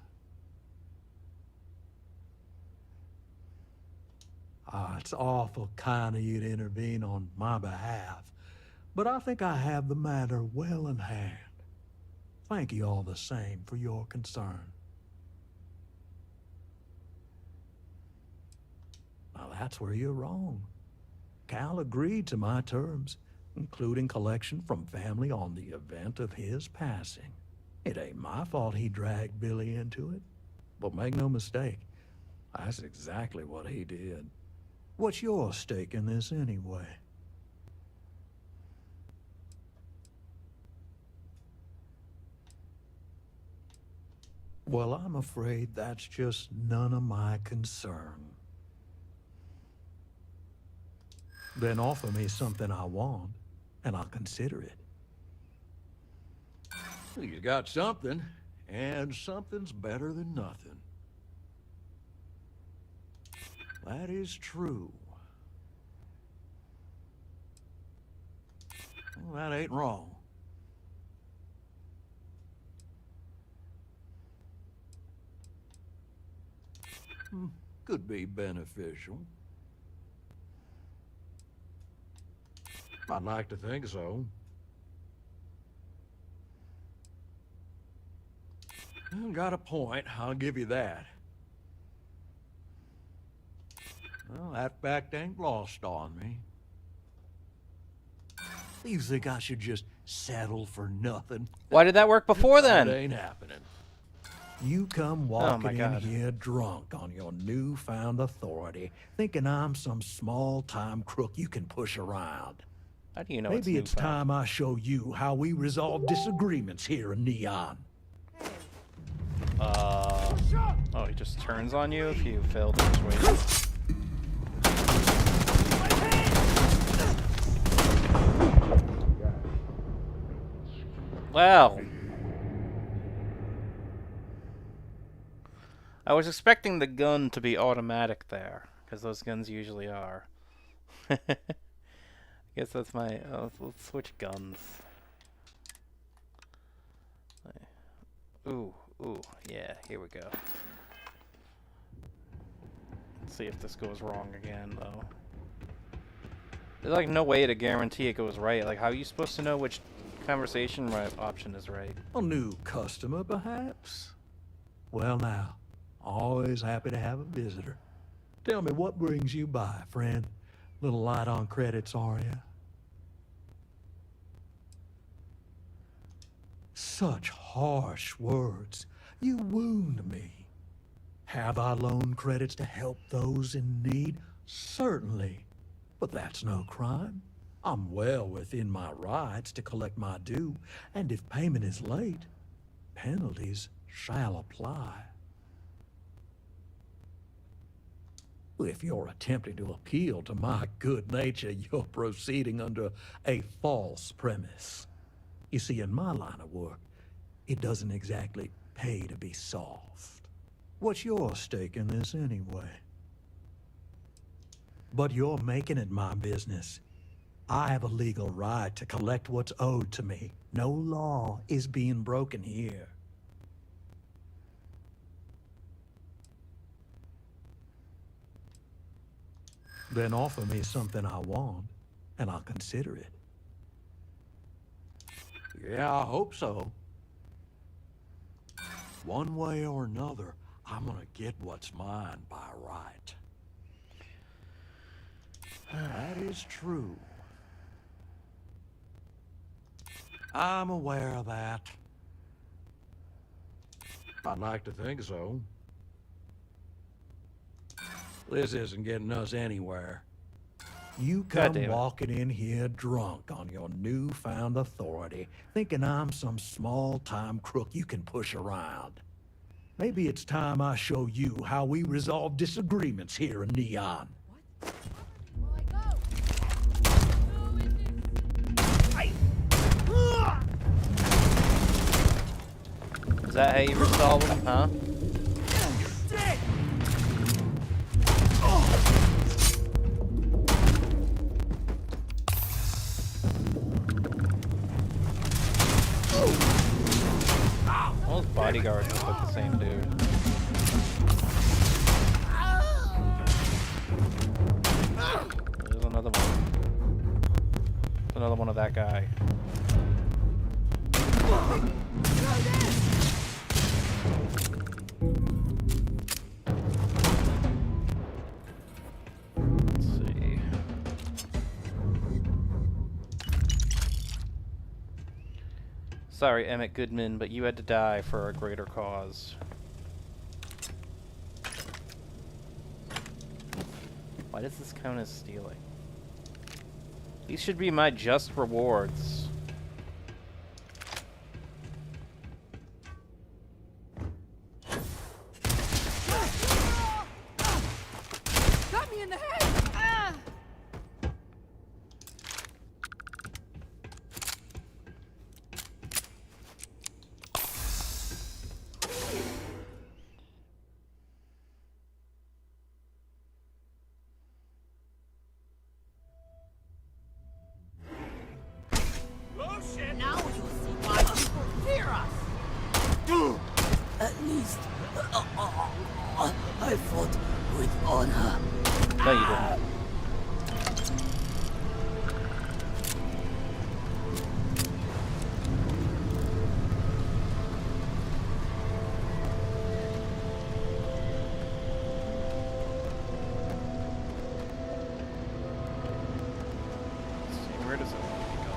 Ah, it's awful kind of you to intervene on my behalf, but I think I have the matter well in hand. Thank you all the same for your concern. Now that's where you're wrong. Cal agreed to my terms, including collection from family on the event of his passing. It ain't my fault he dragged Billy into it. But make no mistake, that's exactly what he did. What's your stake in this anyway? Well, I'm afraid that's just none of my concern. Then offer me something I want, and I'll consider it. You got something, and something's better than nothing. That is true. Well, that ain't wrong. Could be beneficial. I'd like to think so. Got a point, I'll give you that. Well, that fact ain't lost on me. You think I should just settle for nothing? Why did that work before then? That ain't happening. You come walking in here drunk on your newfound authority, thinking I'm some small-time crook you can push around. How do you know Maybe it's time I show you how we resolve disagreements here in Neon. Oh, he just turns on you if you fail to persuade. Wow. I was expecting the gun to be automatic there, because those guns usually are. I guess that's my... let's switch guns. Ooh, yeah, here we go. Let's see if this goes wrong again, though. There's like no way to guarantee it goes right. Like, how are you supposed to know which conversation option is right? A new customer, perhaps? Well now, always happy to have a visitor. Tell me, what brings you by, friend? Little light on credits, are you? Such harsh words. You wound me. Have I loaned credits to help those in need? Certainly. But that's no crime. I'm well within my rights to collect my due, and if payment is late, penalties shall apply. If you're attempting to appeal to my good nature, you're proceeding under a false premise. You see, in my line of work, it doesn't exactly pay to be soft. What's your stake in this anyway? But you're making it my business. I have a legal right to collect what's owed to me. No law is being broken here. Then offer me something I want, and I'll consider it. Yeah, I hope so. One way or another, I'm gonna get what's mine by right. That is true. I'm aware of that. I'd like to think so. This isn't getting us anywhere. You come walking in here drunk on your newfound authority, thinking I'm some small-time crook you can push around. Maybe it's time I show you how we resolve disagreements here in Neon. Is that how you resolve them, huh? All those bodyguards look like the same dude. There's another one. There's another one of that guy. Let's see. Sorry, Emmett Goodman, but you had to die for a greater cause. Why does this count as stealing? These should be my just rewards. Got me in the head! Ah! Oh shit! Now you'll see why people fear us! At least, I fought with honor. No, you didn't. Let's see, where does it need to go?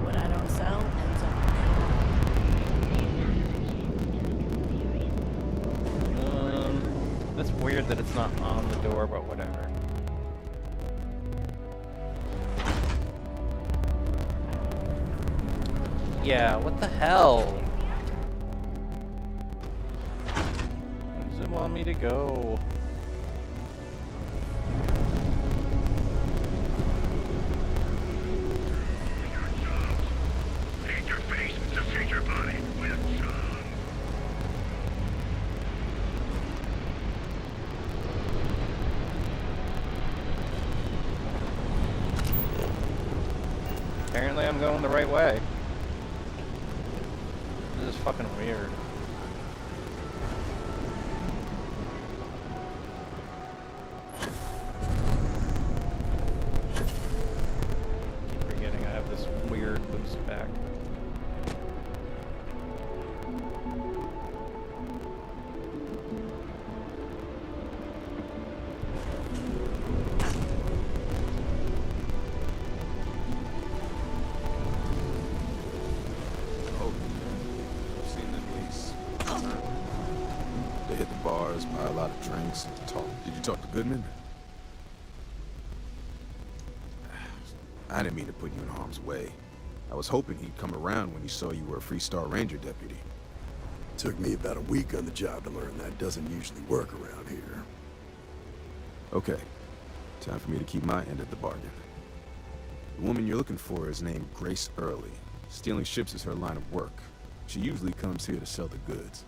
What I don't sell ends up. That's weird that it's not on the door, but whatever. Yeah, what the hell? Where does it want me to go? Paint your face to fit your body with some. I'm going the right way. This is fucking weird. Keep forgetting I have this weird boost back. Buy a lot of drinks and talk. Did you talk to Goodman? I didn't mean to put you in harm's way. I was hoping he'd come around when he saw you were a Freestar Ranger deputy. Took me about a week on the job to learn that doesn't usually work around here. Okay, time for me to keep my end of the bargain. The woman you're looking for is named Grace Early. Stealing ships is her line of work. She usually comes here to sell the goods.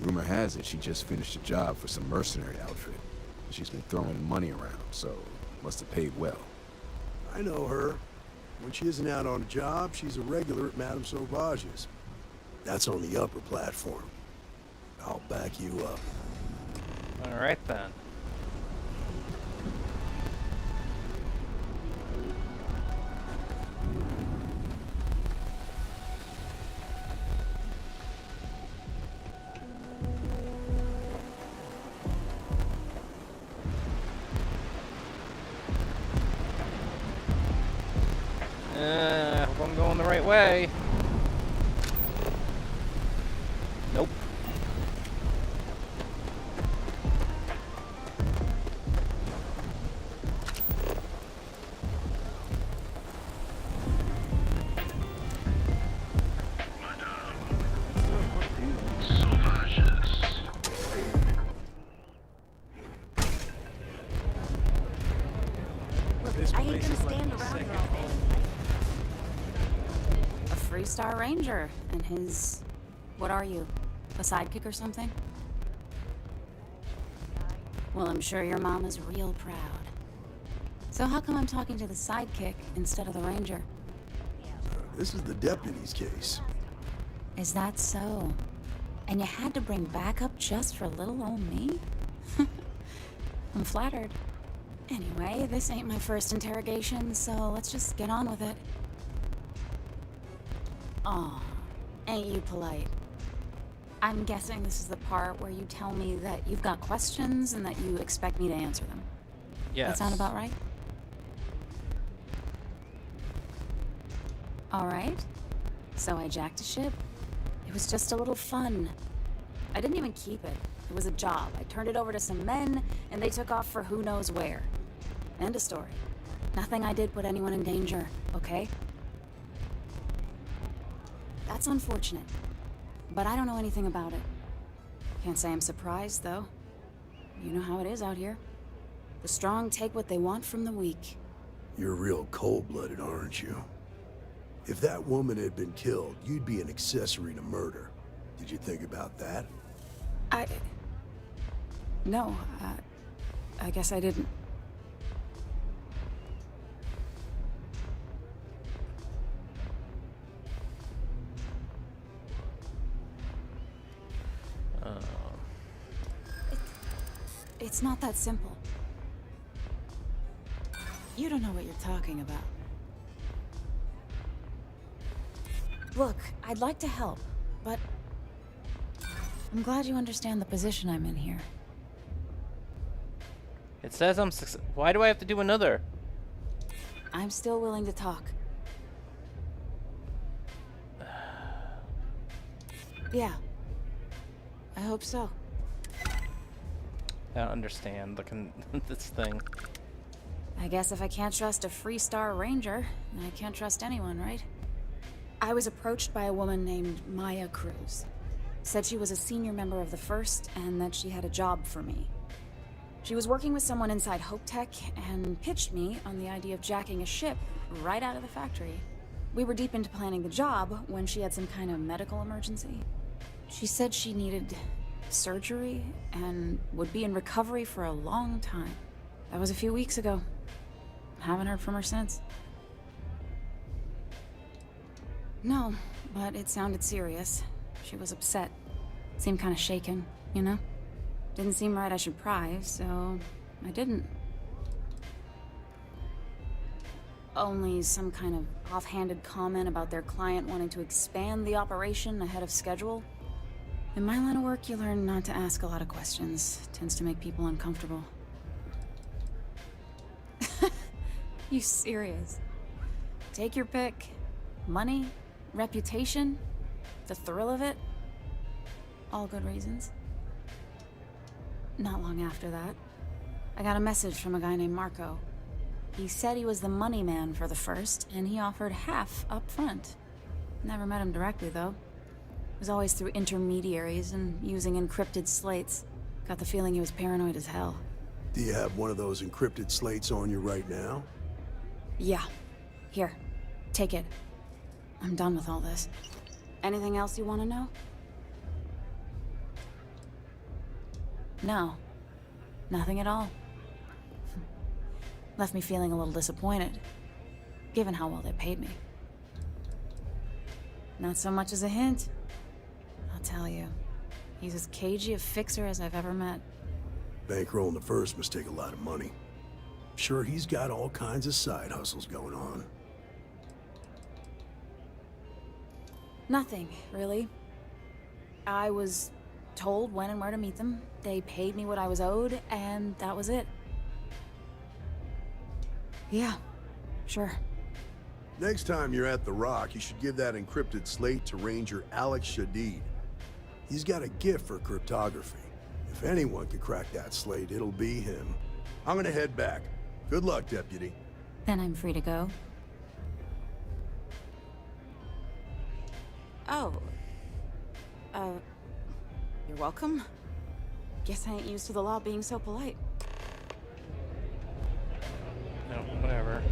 Rumor has it she just finished a job for some mercenary outfit. She's been throwing money around, so must have paid well. I know her. When she isn't out on a job, she's a regular at Madame Sauvage's. That's on the upper platform. I'll back you up. All right then. Hope I'm going the right way. Nope. I ain't gonna stand around here all day. A Freestar Ranger and his... What are you? A sidekick or something? Well, I'm sure your mom is real proud. So how come I'm talking to the sidekick instead of the ranger? This is the deputy's case. Is that so? And you had to bring backup just for little old me? I'm flattered. Anyway, this ain't my first interrogation, so let's just get on with it. Aw, ain't you polite? I'm guessing this is the part where you tell me that you've got questions and that you expect me to answer them. Yes. That sound about right? Alright. So I jacked a ship. It was just a little fun. I didn't even keep it. It was a job. I turned it over to some men, and they took off for who knows where. End of story. Nothing I did put anyone in danger, okay? That's unfortunate. But I don't know anything about it. Can't say I'm surprised, though. You know how it is out here. The strong take what they want from the weak. You're real cold-blooded, aren't you? If that woman had been killed, you'd be an accessory to murder. Did you think about that? No, I guess I didn't. It's not that simple. You don't know what you're talking about. Look, I'd like to help, but I'm glad you understand the position I'm in here. It says I'm why do I have to do another? I'm still willing to talk. Yeah. I hope so. I don't understand this thing. I guess if I can't trust a Freestar Ranger, I can't trust anyone, right? I was approached by a woman named Maya Cruz. Said she was a senior member of the First and that she had a job for me. She was working with someone inside Hope Tech and pitched me on the idea of jacking a ship right out of the factory. We were deep into planning the job when she had some kind of medical emergency. She said she needed surgery and would be in recovery for a long time. That was a few weeks ago. Haven't heard from her since. No, but it sounded serious. She was upset. Seemed kind of shaken, you know? Didn't seem right I should pry, so I didn't. Only some kind of offhanded comment about their client wanting to expand the operation ahead of schedule. In my line of work, you learn not to ask a lot of questions. Tends to make people uncomfortable. You serious? Take your pick. Money, reputation, the thrill of it. All good reasons. Not long after that, I got a message from a guy named Marco. He said he was the money man for the first, and he offered half up front. Never met him directly, though. It was always through intermediaries and using encrypted slates. Got the feeling he was paranoid as hell. Do you have one of those encrypted slates on you right now? Yeah. Here. Take it. I'm done with all this. Anything else you want to know? No. Nothing at all. Left me feeling a little disappointed, given how well they paid me. Not so much as a hint. I'll tell you, he's as cagey a fixer as I've ever met. Bankrolling the first must take a lot of money. Sure, he's got all kinds of side hustles going on. Nothing, really. I was told when and where to meet them. They paid me what I was owed, and that was it. Yeah, sure. Next time you're at the Rock, you should give that encrypted slate to Ranger Alex Shadid. He's got a gift for cryptography. If anyone can crack that slate, it'll be him. I'm gonna head back. Good luck, Deputy. Then I'm free to go. Oh. You're welcome. Guess I ain't used to the law being so polite. No, whatever.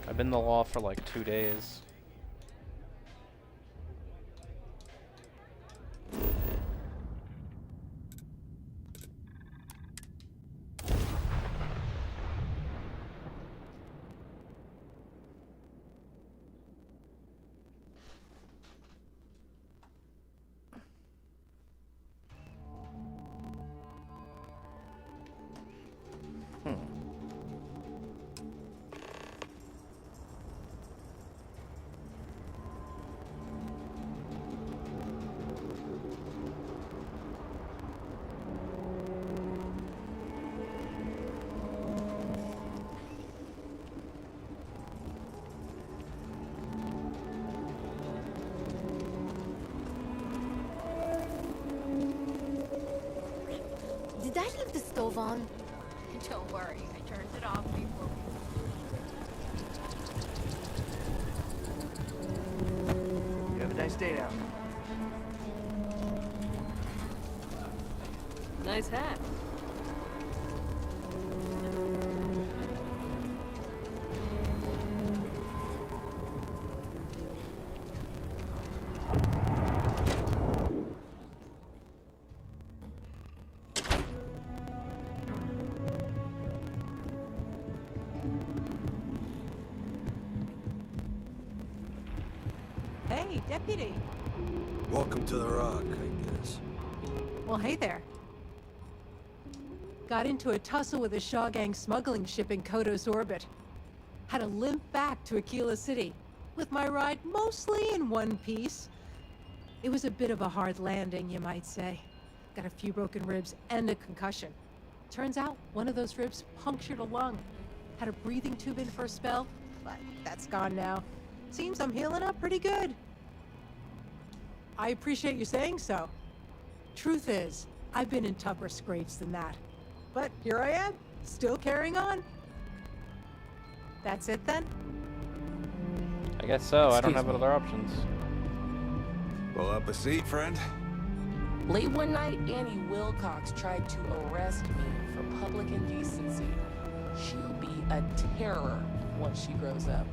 I've been in the law for like 2 days. Did I leave the stove on? Don't worry, I turned it off before You have a nice day now. Nice hat. Hey, Deputy. Welcome to the Rock, I guess. Well, hey there. Got into a tussle with a Shaw Gang smuggling ship in Kodos orbit. Had to limp back to Aquila City, with my ride mostly in one piece. It was a bit of a hard landing, you might say. Got a few broken ribs and a concussion. Turns out one of those ribs punctured a lung. Had a breathing tube in for a spell, but that's gone now. Seems I'm healing up pretty good. I appreciate you saying so. Truth is, I've been in tougher scrapes than that. But here I am, still carrying on. That's it then? I guess so. I don't Excuse have me. other options. Pull up a seat, friend. Late one night, Annie Wilcox tried to arrest me for public indecency. She'll be a terror once she grows up.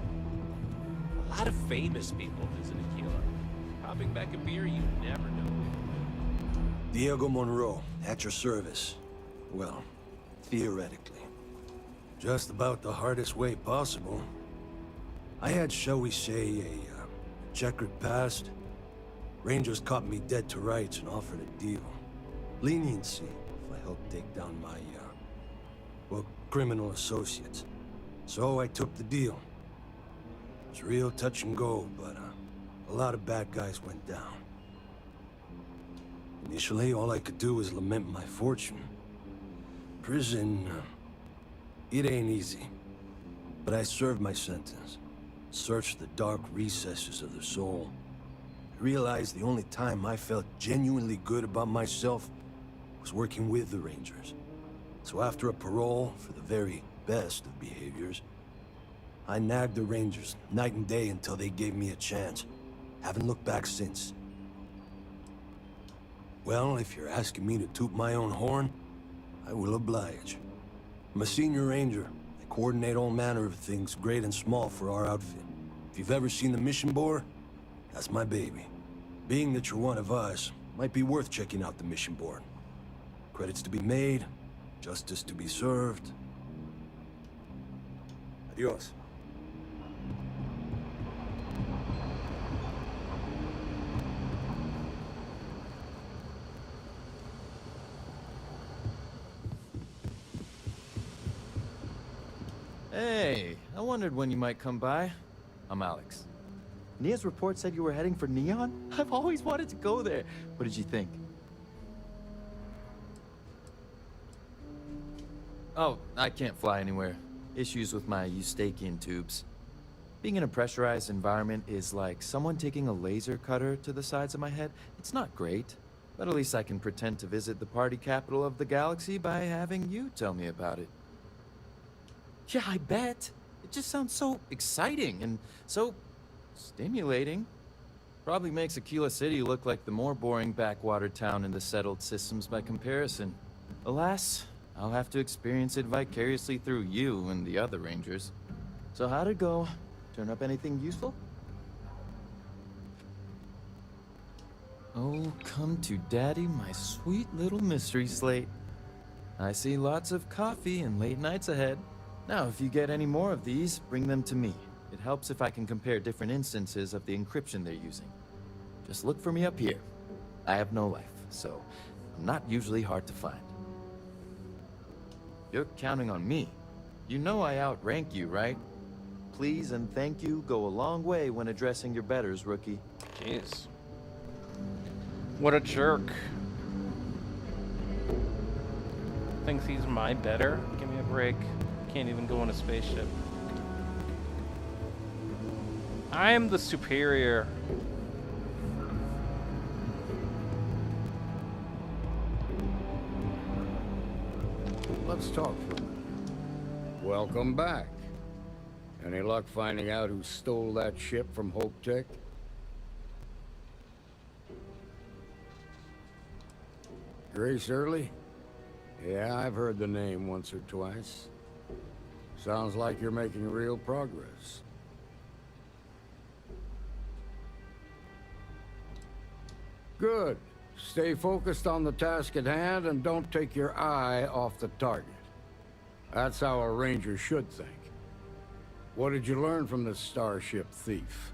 A lot of famous people visit Aquila. Popping back a beer, you never know. Diego Monroe, at your service. Well, theoretically. Just about the hardest way possible. I had, shall we say, a Checkered past. Rangers caught me dead to rights and offered a deal. Leniency if I helped take down my, well, criminal associates. So I took the deal. It was real touch and go, but a lot of bad guys went down. Initially, all I could do was lament my fortune. Prison, it ain't easy. But I served my sentence. Searched the dark recesses of the soul. I realized the only time I felt genuinely good about myself was working with the Rangers. So after a parole for the very best of behaviors, I nagged the Rangers night and day until they gave me a chance. Haven't looked back since. Well, if you're asking me to toot my own horn, I will oblige. I'm a senior ranger. I coordinate all manner of things, great and small, for our outfit. If you've ever seen the mission board, that's my baby. Being that you're one of us, might be worth checking out the mission board. Credits to be made, justice to be served. Adios. Hey, I wondered when you might come by. I'm Alex. Nia's report said you were heading for Neon? I've always wanted to go there. What did you think? Oh, I can't fly anywhere. Issues with my Eustachian tubes. Being in a pressurized environment is like someone taking a laser cutter to the sides of my head. It's not great, but at least I can pretend to visit the party capital of the galaxy by having you tell me about it. Yeah, I bet. It just sounds so exciting and so stimulating. Probably makes Aquila City look like the more boring backwater town in the settled systems by comparison. Alas, I'll have to experience it vicariously through you and the other Rangers. So how'd it go? Turn up anything useful? Oh, come to daddy, my sweet little mystery slate. I see lots of coffee and late nights ahead. Now, if you get any more of these, bring them to me. It helps if I can compare different instances of the encryption they're using. Just look for me up here. I have no life, so I'm not usually hard to find. You're counting on me. You know I outrank you, right? Please and thank you go a long way when addressing your betters, rookie. Jeez. What a jerk. Thinks he's my better? Give me a break. Can't even go in a spaceship. I am the superior. Let's talk for a minute. Welcome back. Any luck finding out who stole that ship from Hope Tech? Grace Early? Yeah, I've heard the name once or twice. Sounds like you're making real progress. Good. Stay focused on the task at hand and don't take your eye off the target. That's how a Ranger should think. What did you learn from this starship thief?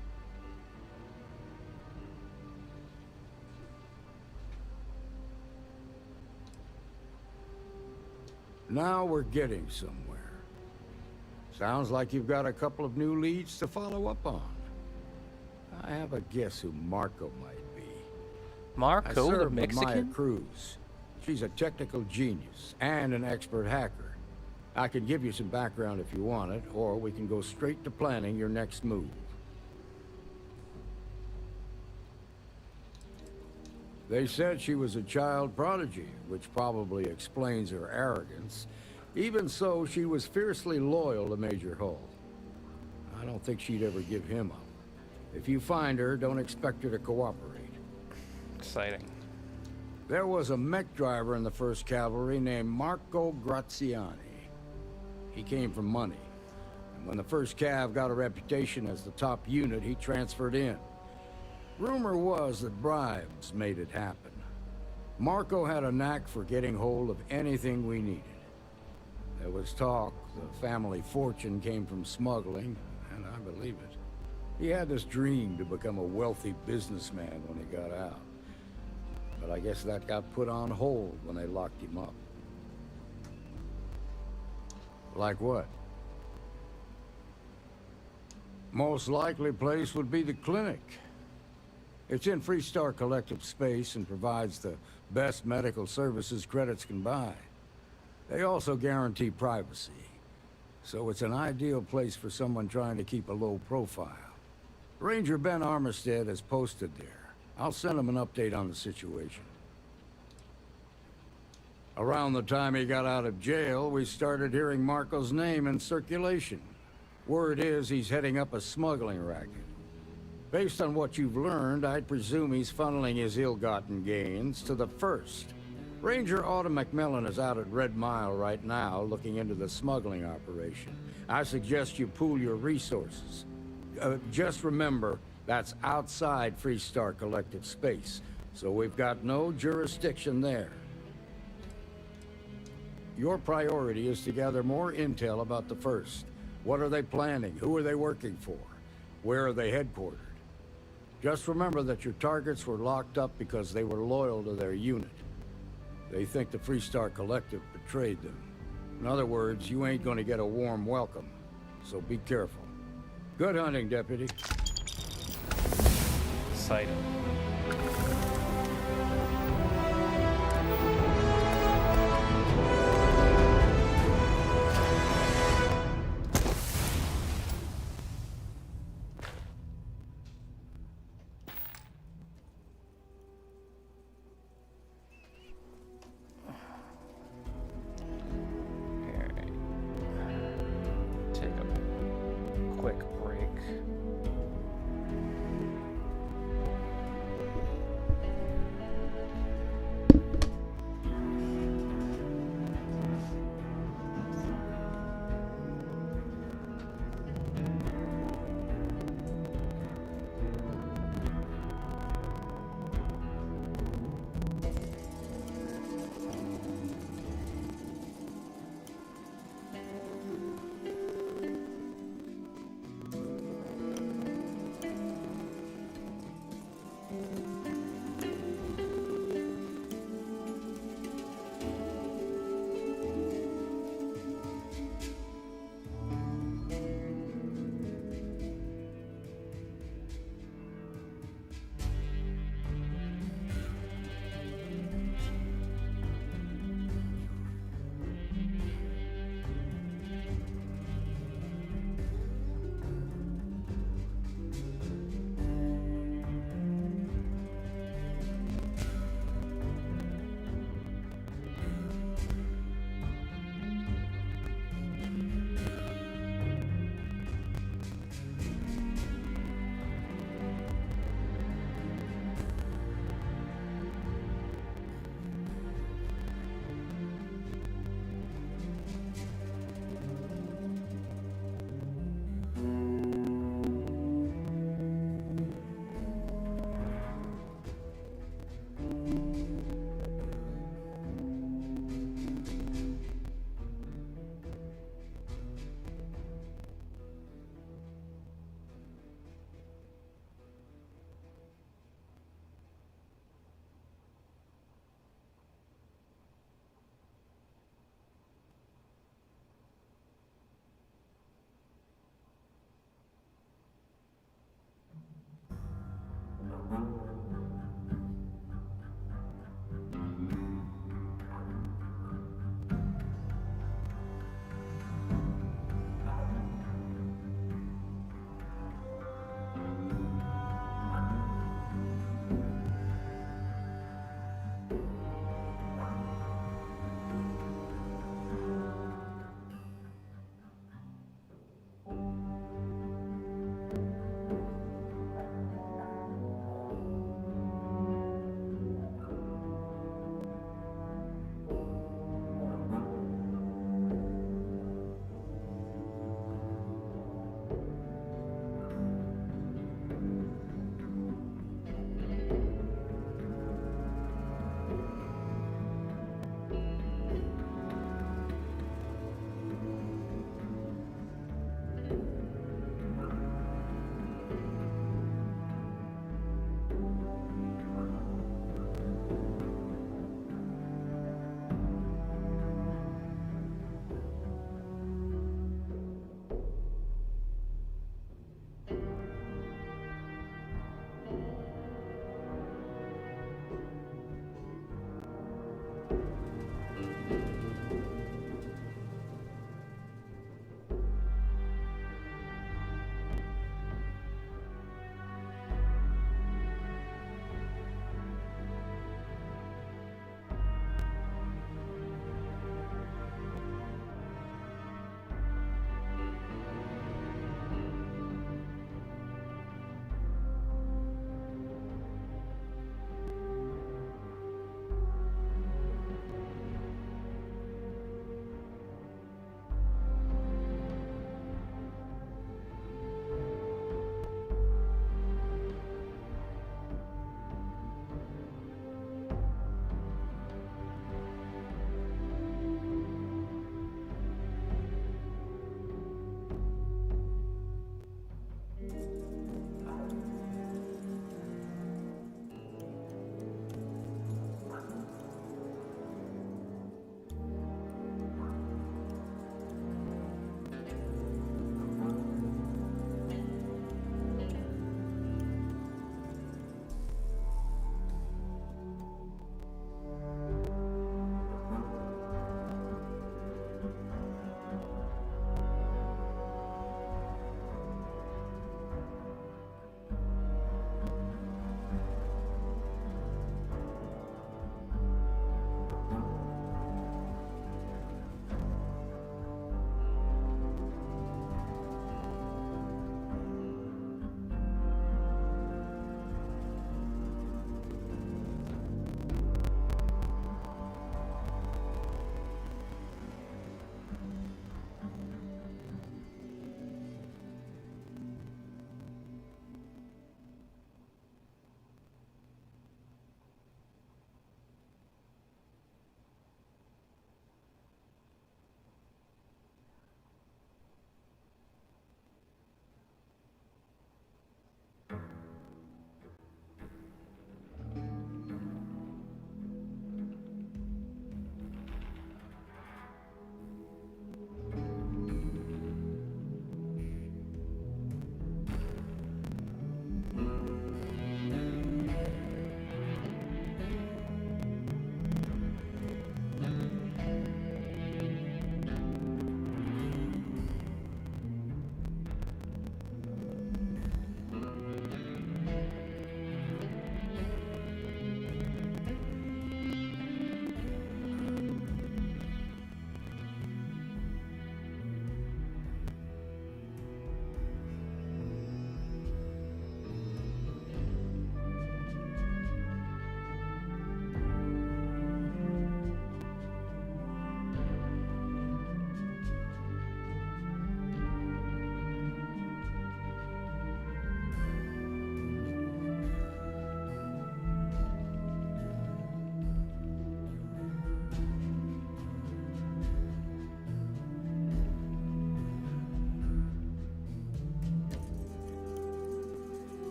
Now we're getting somewhere. Sounds like you've got a couple of new leads to follow up on. I have a guess who Marco might be. Marco, the Mexican? Maya Cruz. She's a technical genius and an expert hacker. I can give you some background if you want it, or we can go straight to planning your next move. They said she was a child prodigy, which probably explains her arrogance. Even so, she was fiercely loyal to Major Hull. I don't think she'd ever give him up. If you find her, don't expect her to cooperate. Exciting. There was a mech driver in the 1st Cavalry named Marco Graziani. He came from money. And when the 1st Cav got a reputation as the top unit, he transferred in. Rumor was that bribes made it happen. Marco had a knack for getting hold of anything we needed. There was talk the family fortune came from smuggling, and I believe it. He had this dream to become a wealthy businessman when he got out. But I guess that got put on hold when they locked him up. Like what? Most likely place would be the clinic. It's in Freestar Collective space and provides the best medical services credits can buy. They also guarantee privacy. So it's an ideal place for someone trying to keep a low profile. Ranger Ben Armistead is posted there. I'll send him an update on the situation. Around the time he got out of jail, we started hearing Marco's name in circulation. Word is he's heading up a smuggling racket. Based on what you've learned, I'd presume he's funneling his ill-gotten gains to the First. Ranger Autumn McMillan is out at Red Mile right now looking into the smuggling operation. I suggest you pool your resources. Just remember, that's outside Freestar Collective space, so we've got no jurisdiction there. Your priority is to gather more intel about the First. What are they planning? Who are they working for? Where are they headquartered? Just remember that your targets were locked up because they were loyal to their unit. They think the Freestar Collective betrayed them. In other words, you ain't gonna get a warm welcome, so be careful. Good hunting, Deputy. Sight.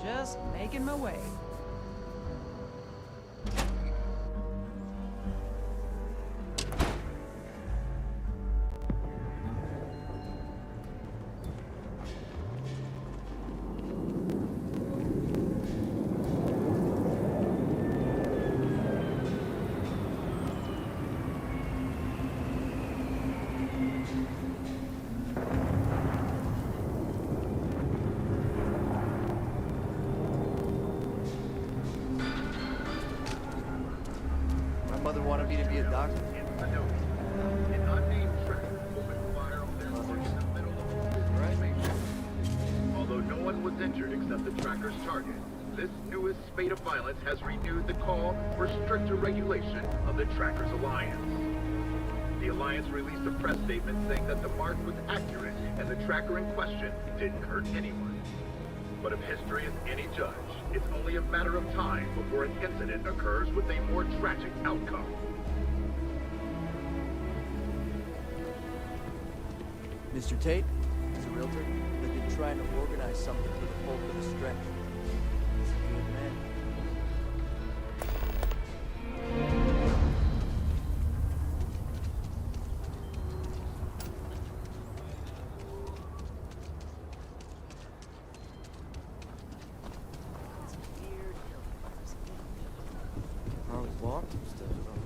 Just making my way. Mother wanted me to be a doctor. An unnamed tracker opened fire on their horse in the middle of a formation. Although no one was injured except the tracker's target, this newest spate of violence has renewed the call for stricter regulation of the Trackers Alliance. The Alliance released a press statement saying that the mark was accurate and the tracker in question didn't hurt anyone. But if history is any judge, it's only a matter of time before an incident occurs with a more tragic outcome. Mr. Tate, as a realtor, they've been trying to organize something for the folk of the stretch. He's a good man. Harley's walk? Stuff it up.